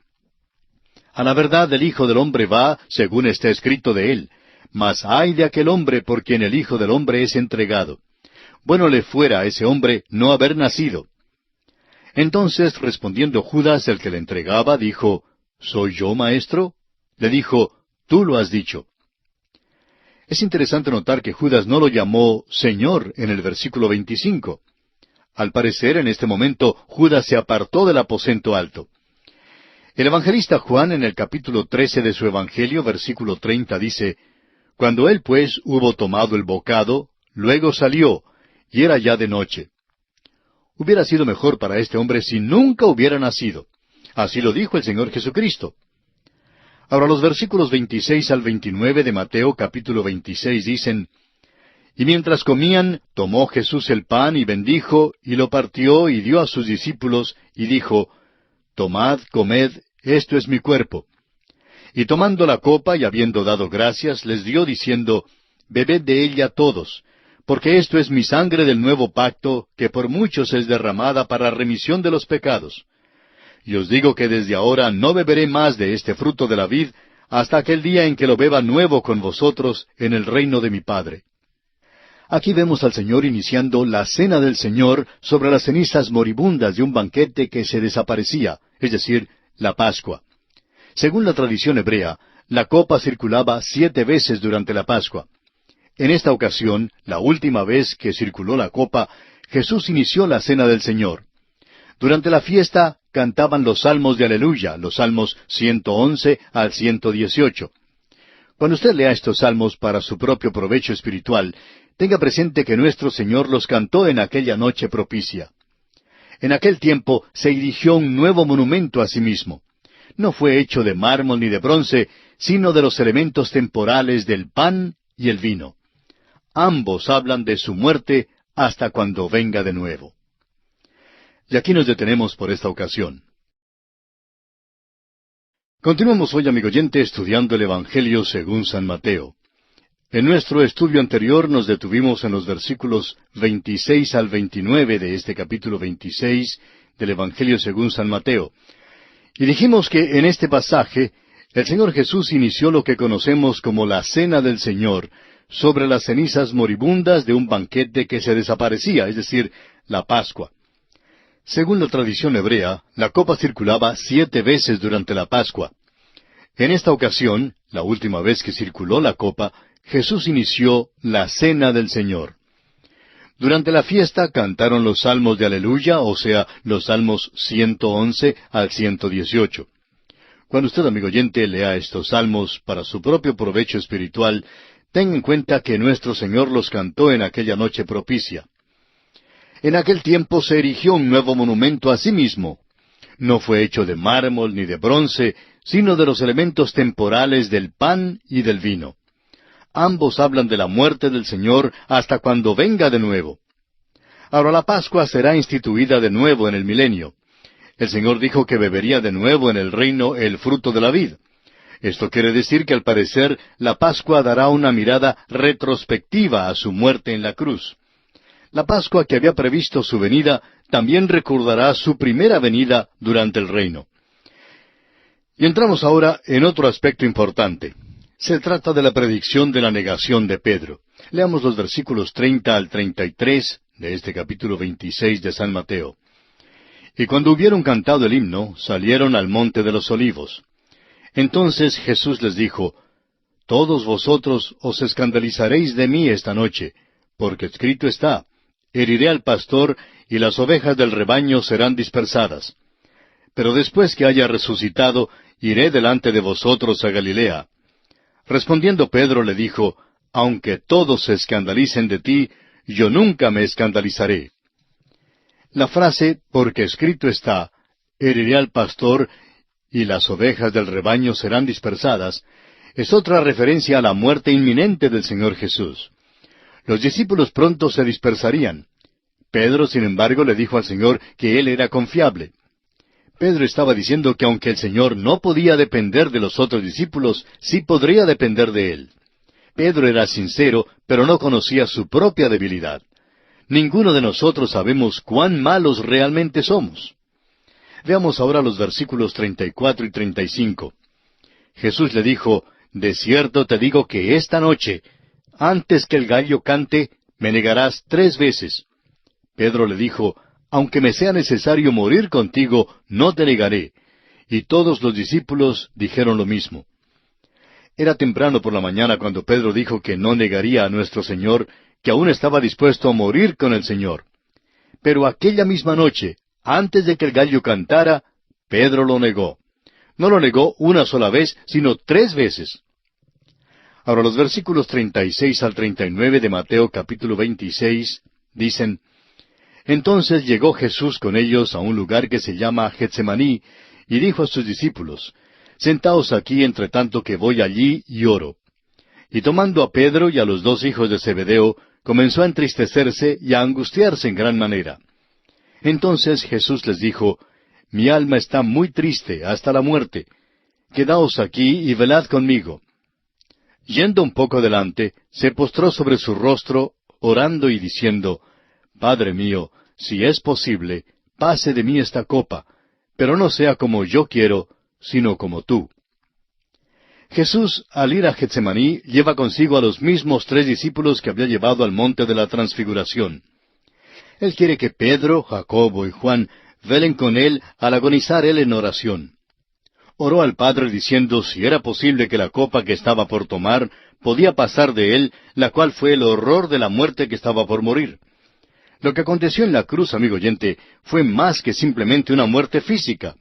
A la verdad el Hijo del Hombre va, según está escrito de Él, mas ay de aquel hombre por quien el Hijo del Hombre es entregado. Bueno le fuera a ese hombre no haber nacido. Entonces, respondiendo Judas, el que le entregaba, dijo, ¿soy yo, maestro? Le dijo, tú lo has dicho. Es interesante notar que Judas no lo llamó Señor en el versículo 25. Al parecer, en este momento, Judas se apartó del aposento alto. El evangelista Juan, en el capítulo 13 de su Evangelio, versículo 30, dice, cuando él pues hubo tomado el bocado, luego salió, y era ya de noche. Hubiera sido mejor para este hombre si nunca hubiera nacido. Así lo dijo el Señor Jesucristo. Ahora los versículos 26 al 29 de Mateo capítulo 26 dicen, y mientras comían, tomó Jesús el pan y bendijo, y lo partió y dio a sus discípulos, y dijo, tomad, comed, esto es mi cuerpo. Y tomando la copa y habiendo dado gracias, les dio diciendo, bebed de ella todos, porque esto es mi sangre del nuevo pacto, que por muchos es derramada para remisión de los pecados. Y os digo que desde ahora no beberé más de este fruto de la vid, hasta aquel día en que lo beba nuevo con vosotros en el reino de mi Padre. Aquí vemos al Señor iniciando la cena del Señor sobre las cenizas moribundas de un banquete que se desaparecía, es decir, la Pascua. Según la tradición hebrea, la copa circulaba 7 veces durante la Pascua. En esta ocasión, la última vez que circuló la copa, Jesús inició la cena del Señor. Durante la fiesta cantaban los salmos de Aleluya, los salmos 111 al 118. Cuando usted lea estos salmos para su propio provecho espiritual, tenga presente que nuestro Señor los cantó en aquella noche propicia. En aquel tiempo se erigió un nuevo monumento a sí mismo. No fue hecho de mármol ni de bronce, sino de los elementos temporales del pan y el vino. Ambos hablan de su muerte hasta cuando venga de nuevo. Y aquí nos detenemos por esta ocasión. Continuamos hoy, amigo oyente, estudiando el Evangelio según San Mateo. En nuestro estudio anterior nos detuvimos en los versículos 26 al 29 de este capítulo 26 del Evangelio según San Mateo. Y dijimos que en este pasaje el Señor Jesús inició lo que conocemos como la Cena del Señor sobre las cenizas moribundas de un banquete que se desaparecía, es decir, la Pascua. Según la tradición hebrea, la copa circulaba 7 veces durante la Pascua. En esta ocasión, la última vez que circuló la copa, Jesús inició la Cena del Señor. Durante la fiesta cantaron los salmos de Aleluya, o sea, los salmos 111 al 118. Cuando usted, amigo oyente, lea estos salmos para su propio provecho espiritual, tenga en cuenta que nuestro Señor los cantó en aquella noche propicia. En aquel tiempo se erigió un nuevo monumento a sí mismo. No fue hecho de mármol ni de bronce, sino de los elementos temporales del pan y del vino. Ambos hablan de la muerte del Señor hasta cuando venga de nuevo. Ahora la Pascua será instituida de nuevo en el milenio. El Señor dijo que bebería de nuevo en el reino el fruto de la vid. Esto quiere decir que al parecer la Pascua dará una mirada retrospectiva a su muerte en la cruz. La Pascua que había previsto su venida también recordará su primera venida durante el reino. Y entramos ahora en otro aspecto importante. Se trata de la predicción de la negación de Pedro. Leamos los versículos 30 al 33 de este capítulo 26 de San Mateo. Y cuando hubieron cantado el himno, salieron al monte de los olivos. Entonces Jesús les dijo, Todos vosotros os escandalizaréis de mí esta noche, porque escrito está, heriré al pastor, y las ovejas del rebaño serán dispersadas. Pero después que haya resucitado, iré delante de vosotros a Galilea. Respondiendo Pedro le dijo, Aunque todos se escandalicen de ti, yo nunca me escandalizaré. La frase, porque escrito está, heriré al pastor, y las ovejas del rebaño serán dispersadas, es otra referencia a la muerte inminente del Señor Jesús. Los discípulos pronto se dispersarían. Pedro, sin embargo, le dijo al Señor que Él era confiable. Pedro estaba diciendo que aunque el Señor no podía depender de los otros discípulos, sí podría depender de Él. Pedro era sincero, pero no conocía su propia debilidad. Ninguno de nosotros sabemos cuán malos realmente somos. Veamos ahora los versículos 34 y 35. Jesús le dijo, De cierto te digo que esta noche, antes que el gallo cante, me negarás 3 veces. Pedro le dijo, Aunque me sea necesario morir contigo, no te negaré. Y todos los discípulos dijeron lo mismo. Era temprano por la mañana cuando Pedro dijo que no negaría a nuestro Señor, que aún estaba dispuesto a morir con el Señor. Pero aquella misma noche, antes de que el gallo cantara, Pedro lo negó. No lo negó una sola vez, sino 3 veces. Ahora los versículos 36 al 39 de Mateo capítulo 26 dicen, Entonces llegó Jesús con ellos a un lugar que se llama Getsemaní, y dijo a sus discípulos, Sentaos aquí entre tanto que voy allí y oro. Y tomando a Pedro y a los 2 hijos de Zebedeo, comenzó a entristecerse y a angustiarse en gran manera. Entonces Jesús les dijo, Mi alma está muy triste hasta la muerte. Quedaos aquí y velad conmigo. Yendo un poco adelante, se postró sobre su rostro, orando y diciendo, Padre mío, si es posible, pase de mí esta copa, pero no sea como yo quiero, sino como tú. Jesús, al ir a Getsemaní, lleva consigo a los mismos 3 discípulos que había llevado al monte de la Transfiguración. Él quiere que Pedro, Jacobo y Juan velen con él al agonizar él en oración. Oró al Padre diciendo si era posible que la copa que estaba por tomar podía pasar de él, la cual fue el horror de la muerte que estaba por morir. Lo que aconteció en la cruz, amigo oyente, fue más que simplemente una muerte física.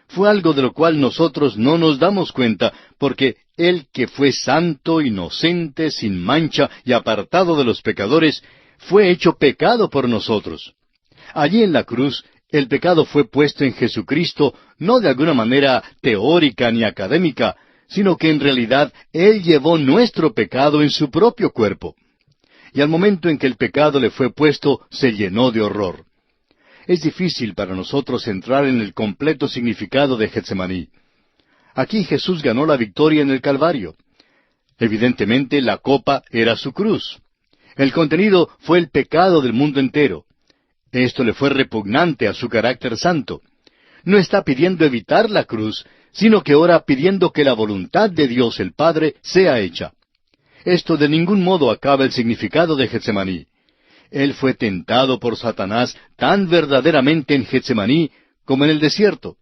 Fue algo de lo cual nosotros no nos damos cuenta, porque Él que fue santo, inocente, sin mancha y apartado de los pecadores, fue hecho pecado por nosotros. Allí en la cruz, el pecado fue puesto en Jesucristo, no de alguna manera teórica ni académica, sino que en realidad Él llevó nuestro pecado en su propio cuerpo. Y al momento en que el pecado le fue puesto, se llenó de horror. es difícil para nosotros entrar en el completo significado de Getsemaní. Aquí Jesús ganó la victoria en el Calvario. Evidentemente la copa era su cruz. El contenido fue el pecado del mundo entero. Esto le fue repugnante a su carácter santo. No está pidiendo evitar la cruz, sino que ora pidiendo que la voluntad de Dios el Padre sea hecha. Esto de ningún modo acaba el significado de Getsemaní. Él fue tentado por Satanás tan verdaderamente en Getsemaní como en el desierto.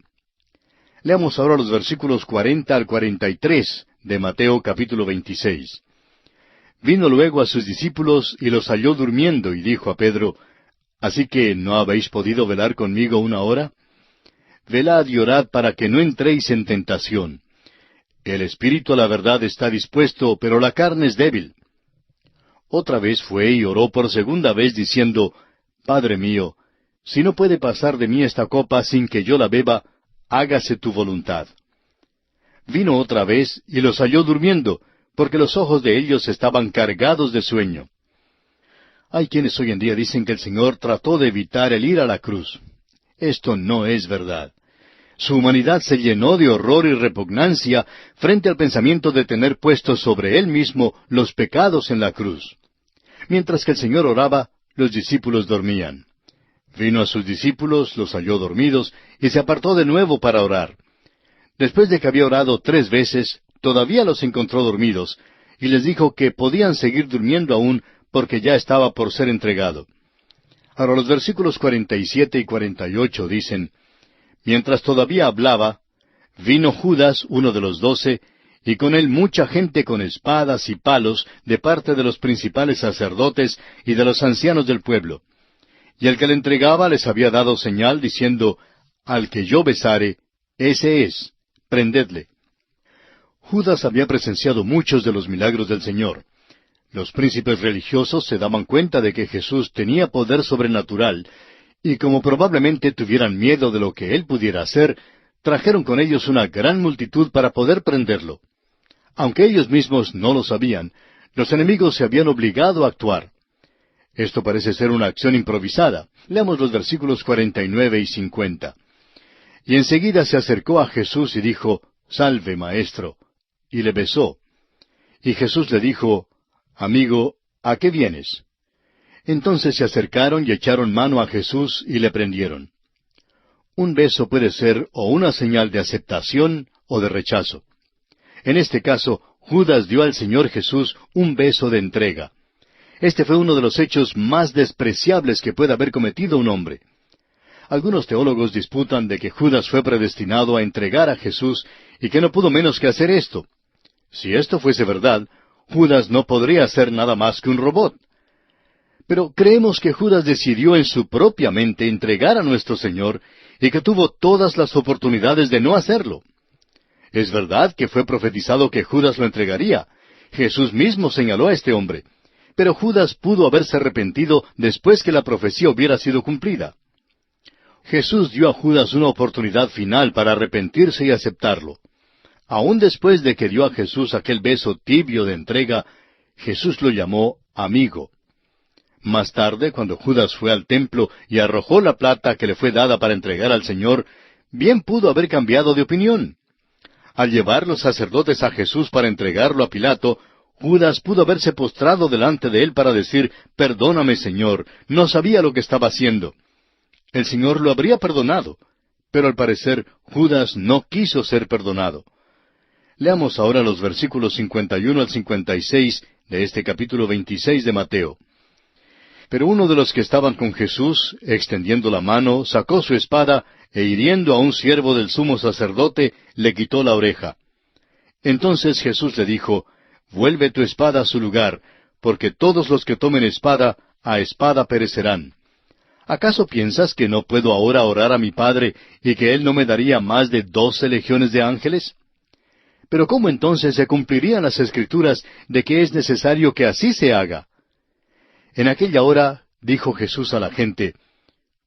Leamos ahora los versículos 40 al 43 de Mateo capítulo 26. Vino luego a sus discípulos y los halló durmiendo, y dijo a Pedro, ¿así que no habéis podido velar conmigo una hora? Velad y orad para que no entréis en tentación. El espíritu a la verdad está dispuesto, pero la carne es débil. Otra vez fue y oró por segunda vez, diciendo, Padre mío, si no puede pasar de mí esta copa sin que yo la beba, hágase tu voluntad. Vino otra vez y los halló durmiendo, porque los ojos de ellos estaban cargados de sueño. Hay quienes hoy en día dicen que el Señor trató de evitar el ir a la cruz. Esto no es verdad. Su humanidad se llenó de horror y repugnancia frente al pensamiento de tener puestos sobre Él mismo los pecados en la cruz. Mientras que el Señor oraba, los discípulos dormían. Vino a sus discípulos, los halló dormidos, y se apartó de nuevo para orar. Después de que había orado 3 veces, todavía los encontró dormidos, y les dijo que podían seguir durmiendo aún, porque ya estaba por ser entregado. Ahora los versículos 47 y 48 dicen, Mientras todavía hablaba, vino Judas, uno de los 12, y con él mucha gente con espadas y palos de parte de los principales sacerdotes y de los ancianos del pueblo. Y el que le entregaba les había dado señal, diciendo, Al que yo besare, ese es, prendedle. Judas había presenciado muchos de los milagros del Señor. Los príncipes religiosos se daban cuenta de que Jesús tenía poder sobrenatural, y como probablemente tuvieran miedo de lo que Él pudiera hacer, trajeron con ellos una gran multitud para poder prenderlo. Aunque ellos mismos no lo sabían, los enemigos se habían obligado a actuar. Esto parece ser una acción improvisada. Leamos los versículos 49 y 50. Y enseguida se acercó a Jesús y dijo, Salve, Maestro, y le besó. Y Jesús le dijo, Amigo, ¿a qué vienes? Entonces se acercaron y echaron mano a Jesús y le prendieron. Un beso puede ser o una señal de aceptación o de rechazo. En este caso, Judas dio al Señor Jesús un beso de entrega. Este fue uno de los hechos más despreciables que puede haber cometido un hombre. Algunos teólogos disputan de que Judas fue predestinado a entregar a Jesús y que no pudo menos que hacer esto. Si esto fuese verdad, Judas no podría ser nada más que un robot. Pero creemos que Judas decidió en su propia mente entregar a nuestro Señor y que tuvo todas las oportunidades de no hacerlo. Es verdad que fue profetizado que Judas lo entregaría. Jesús mismo señaló a este hombre. Pero Judas pudo haberse arrepentido después que la profecía hubiera sido cumplida. Jesús dio a Judas una oportunidad final para arrepentirse y aceptarlo. Aún después de que dio a Jesús aquel beso tibio de entrega, Jesús lo llamó amigo. Más tarde, cuando Judas fue al templo y arrojó la plata que le fue dada para entregar al Señor, bien pudo haber cambiado de opinión. Al llevar los sacerdotes a Jesús para entregarlo a Pilato, Judas pudo haberse postrado delante de él para decir, Perdóname, Señor, no sabía lo que estaba haciendo. El Señor lo habría perdonado, pero al parecer Judas no quiso ser perdonado. Leamos ahora los versículos 51 al 56 de este capítulo 26 de Mateo. Pero uno de los que estaban con Jesús, extendiendo la mano, sacó su espada, e hiriendo a un siervo del sumo sacerdote, le quitó la oreja. Entonces Jesús le dijo, Vuelve tu espada a su lugar, porque todos los que tomen espada, a espada perecerán. ¿Acaso piensas que no puedo ahora orar a mi Padre, y que Él no me daría más de 12 legiones de ángeles? Pero ¿cómo entonces se cumplirían las Escrituras de que es necesario que así se haga? En aquella hora dijo Jesús a la gente,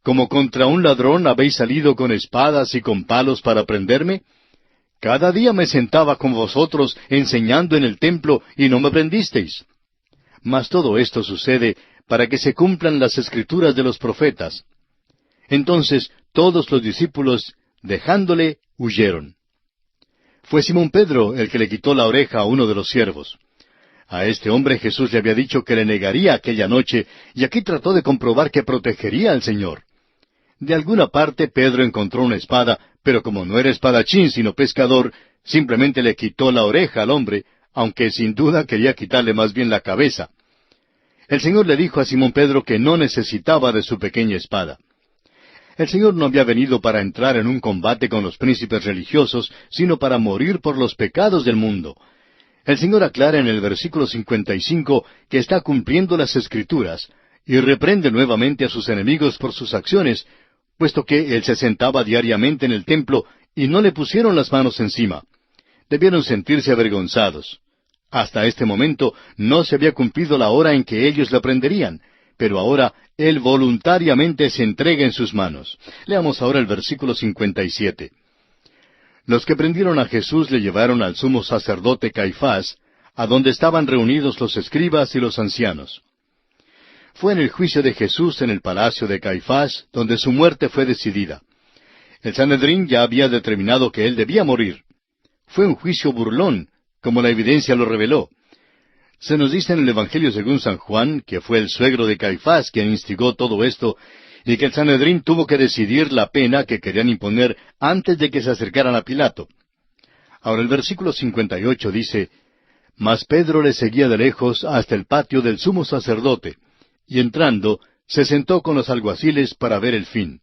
¿Como contra un ladrón habéis salido con espadas y con palos para prenderme? Cada día me sentaba con vosotros enseñando en el templo y no me prendisteis. Mas todo esto sucede para que se cumplan las Escrituras de los profetas. Entonces todos los discípulos, dejándole, huyeron. Fue Simón Pedro el que le quitó la oreja a uno de los siervos. A este hombre Jesús le había dicho que le negaría aquella noche, y aquí trató de comprobar que protegería al Señor. De alguna parte Pedro encontró una espada, pero como no era espadachín sino pescador, simplemente le quitó la oreja al hombre, aunque sin duda quería quitarle más bien la cabeza. El Señor le dijo a Simón Pedro que no necesitaba de su pequeña espada. El Señor no había venido para entrar en un combate con los príncipes religiosos, sino para morir por los pecados del mundo. El Señor aclara en el versículo 55 que está cumpliendo las Escrituras, y reprende nuevamente a sus enemigos por sus acciones, puesto que Él se sentaba diariamente en el templo y no le pusieron las manos encima. Debieron sentirse avergonzados. Hasta este momento no se había cumplido la hora en que ellos le prenderían, pero ahora Él voluntariamente se entrega en sus manos. Leamos ahora el versículo 57. Los que prendieron a Jesús le llevaron al sumo sacerdote Caifás, a donde estaban reunidos los escribas y los ancianos. Fue en el juicio de Jesús en el palacio de Caifás donde su muerte fue decidida. El Sanedrín ya había determinado que él debía morir. Fue un juicio burlón, como la evidencia lo reveló. Se nos dice en el Evangelio según San Juan que fue el suegro de Caifás quien instigó todo esto, y que el Sanedrín tuvo que decidir la pena que querían imponer antes de que se acercaran a Pilato. Ahora el versículo 58 dice, Mas Pedro le seguía de lejos hasta el patio del sumo sacerdote, y entrando, se sentó con los alguaciles para ver el fin.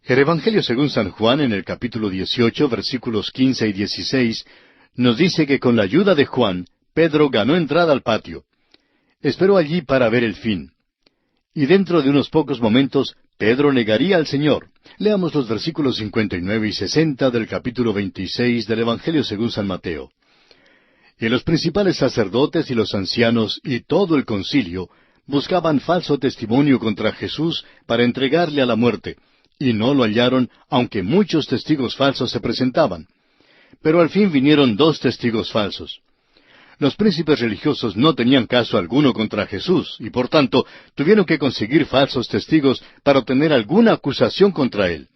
El Evangelio según San Juan, en el capítulo 18, versículos 15 y 16, nos dice que con la ayuda de Juan, Pedro ganó entrada al patio. Esperó allí para ver el fin. Y dentro de unos pocos momentos, Pedro negaría al Señor. Leamos los versículos 59 y 60 del capítulo 26 del Evangelio según San Mateo. Y los principales sacerdotes y los ancianos y todo el concilio buscaban falso testimonio contra Jesús para entregarle a la muerte, y no lo hallaron, aunque muchos testigos falsos se presentaban. Pero al fin vinieron 2 testigos falsos. Los príncipes religiosos no tenían caso alguno contra Jesús, y por tanto tuvieron que conseguir falsos testigos para obtener alguna acusación contra él.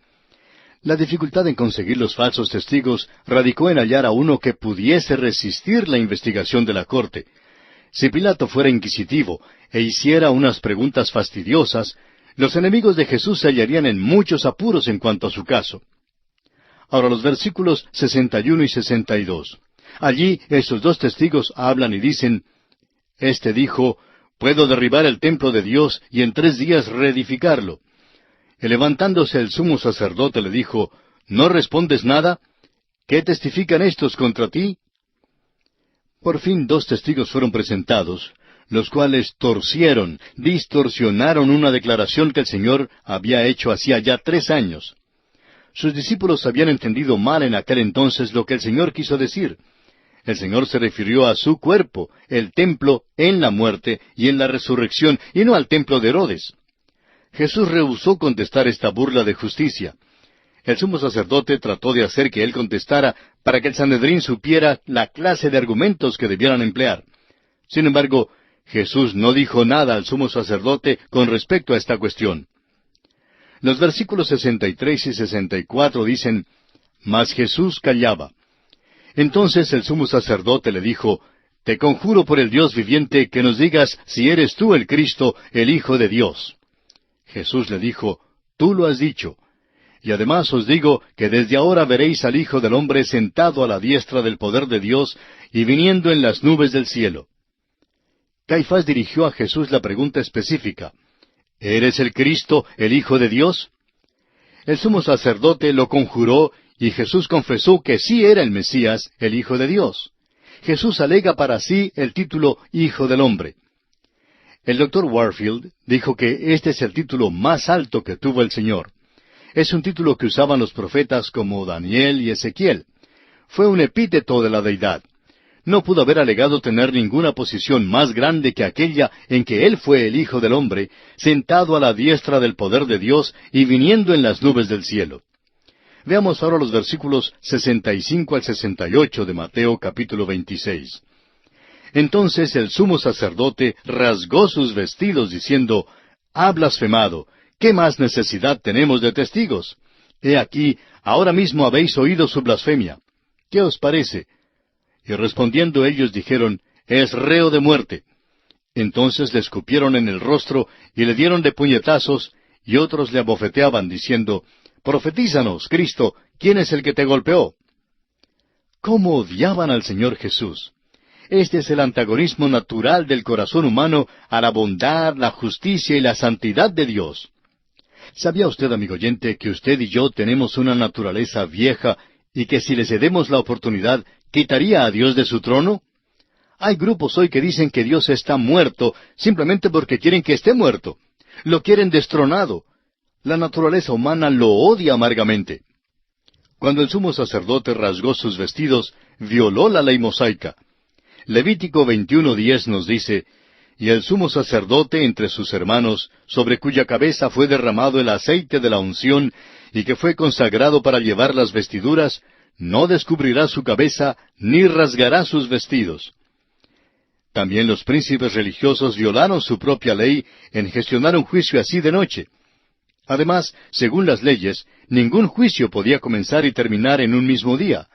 La dificultad en conseguir los falsos testigos radicó en hallar a uno que pudiese resistir la investigación de la corte. Si Pilato fuera inquisitivo e hiciera unas preguntas fastidiosas, los enemigos de Jesús se hallarían en muchos apuros en cuanto a su caso. Ahora los versículos 61 y 62. Allí esos 2 testigos hablan y dicen, Este dijo, Puedo derribar el templo de Dios y en 3 días reedificarlo. Y levantándose el sumo sacerdote le dijo, ¿No respondes nada? ¿Qué testifican estos contra ti? Por fin 2 testigos fueron presentados, los cuales distorsionaron una declaración que el Señor había hecho hacía ya 3 años. Sus discípulos habían entendido mal en aquel entonces lo que el Señor quiso decir. El Señor se refirió a su cuerpo, el templo, en la muerte y en la resurrección, y no al templo de Herodes. Jesús rehusó contestar esta burla de justicia. El sumo sacerdote trató de hacer que él contestara para que el Sanedrín supiera la clase de argumentos que debieran emplear. Sin embargo, Jesús no dijo nada al sumo sacerdote con respecto a esta cuestión. Los versículos 63 y 64 dicen, Mas Jesús callaba. Entonces el sumo sacerdote le dijo, Te conjuro por el Dios viviente que nos digas si eres tú el Cristo, el Hijo de Dios. Jesús le dijo, Tú lo has dicho. Y además os digo que desde ahora veréis al Hijo del Hombre sentado a la diestra del poder de Dios y viniendo en las nubes del cielo. Caifás dirigió a Jesús la pregunta específica, ¿Eres el Cristo, el Hijo de Dios? El sumo sacerdote lo conjuró y Jesús confesó que sí era el Mesías, el Hijo de Dios. Jesús alega para sí el título Hijo del Hombre. El doctor Warfield dijo que este es el título más alto que tuvo el Señor. Es un título que usaban los profetas como Daniel y Ezequiel. Fue un epíteto de la deidad. No pudo haber alegado tener ninguna posición más grande que aquella en que Él fue el Hijo del Hombre, sentado a la diestra del poder de Dios y viniendo en las nubes del cielo. Veamos ahora los versículos 65 al 68 de Mateo capítulo 26. Entonces el sumo sacerdote rasgó sus vestidos diciendo, Ha blasfemado, ¿qué más necesidad tenemos de testigos? He aquí, ahora mismo habéis oído su blasfemia. ¿Qué os parece? Y respondiendo ellos dijeron, es reo de muerte. Entonces le escupieron en el rostro y le dieron de puñetazos, y otros le abofeteaban, diciendo, profetízanos, Cristo, ¿quién es el que te golpeó? ¿Cómo odiaban al Señor Jesús? Este es el antagonismo natural del corazón humano a la bondad, la justicia y la santidad de Dios. ¿Sabía usted, amigo oyente, que usted y yo tenemos una naturaleza vieja y que si le cedemos la oportunidad, quitaría a Dios de su trono? Hay grupos hoy que dicen que Dios está muerto simplemente porque quieren que esté muerto. Lo quieren destronado. La naturaleza humana lo odia amargamente. Cuando el sumo sacerdote rasgó sus vestidos, violó la ley mosaica. Levítico 21:10 nos dice, y el sumo sacerdote entre sus hermanos, sobre cuya cabeza fue derramado el aceite de la unción, y que fue consagrado para llevar las vestiduras, no descubrirá su cabeza, ni rasgará sus vestidos. También los príncipes religiosos violaron su propia ley en gestionar un juicio así de noche. Además, según las leyes, ningún juicio podía comenzar y terminar en un mismo día.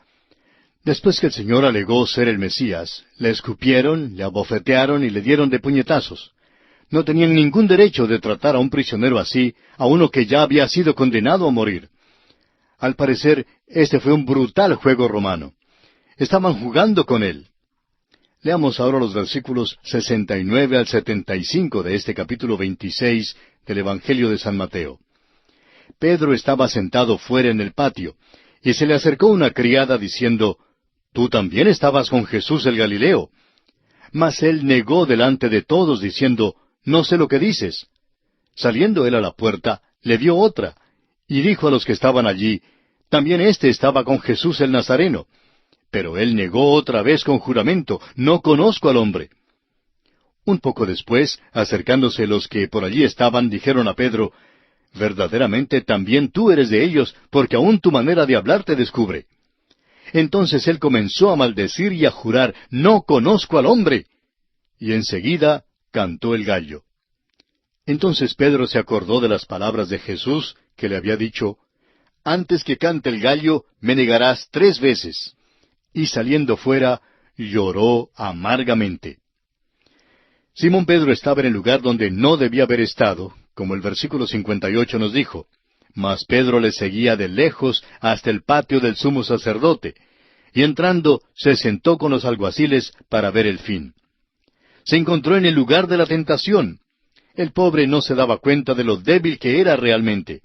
Después que el Señor alegó ser el Mesías, le escupieron, le abofetearon y le dieron de puñetazos. No tenían ningún derecho de tratar a un prisionero así, a uno que ya había sido condenado a morir. Al parecer, este fue un brutal juego romano. Estaban jugando con él. Leamos ahora los versículos 69 al 75 de este capítulo 26 del Evangelio de San Mateo. Pedro estaba sentado fuera en el patio, y se le acercó una criada diciendo, «Tú también estabas con Jesús el Galileo». Mas él negó delante de todos, diciendo, «No sé lo que dices». Saliendo él a la puerta, le vio otra, y dijo a los que estaban allí, «También éste estaba con Jesús el Nazareno». Pero él negó otra vez con juramento, «No conozco al hombre». Un poco después, acercándose los que por allí estaban, dijeron a Pedro, «Verdaderamente también tú eres de ellos, porque aún tu manera de hablar te descubre». Entonces él comenzó a maldecir y a jurar, «No conozco al hombre». Y enseguida cantó el gallo. Entonces Pedro se acordó de las palabras de Jesús, que le había dicho, «Antes que cante el gallo, me negarás 3 veces». Y saliendo fuera, lloró amargamente. Simón Pedro estaba en el lugar donde no debía haber estado, como el versículo 58 nos dijo. Mas Pedro le seguía de lejos hasta el patio del sumo sacerdote, y entrando se sentó con los alguaciles para ver el fin. Se encontró en el lugar de la tentación. El pobre no se daba cuenta de lo débil que era realmente.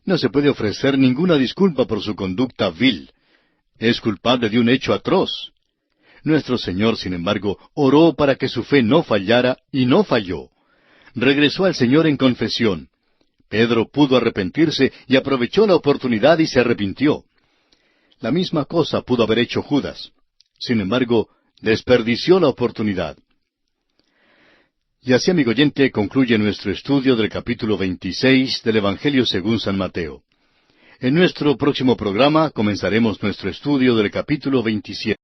No se puede ofrecer ninguna disculpa por su conducta vil. Es culpable de un hecho atroz. Nuestro Señor, sin embargo, oró para que su fe no fallara, y no falló. Regresó al Señor en confesión. Pedro pudo arrepentirse y aprovechó la oportunidad y se arrepintió. La misma cosa pudo haber hecho Judas. Sin embargo, desperdició la oportunidad. Y así, amigo oyente, concluye nuestro estudio del capítulo 26 del Evangelio según San Mateo. En nuestro próximo programa comenzaremos nuestro estudio del capítulo 27.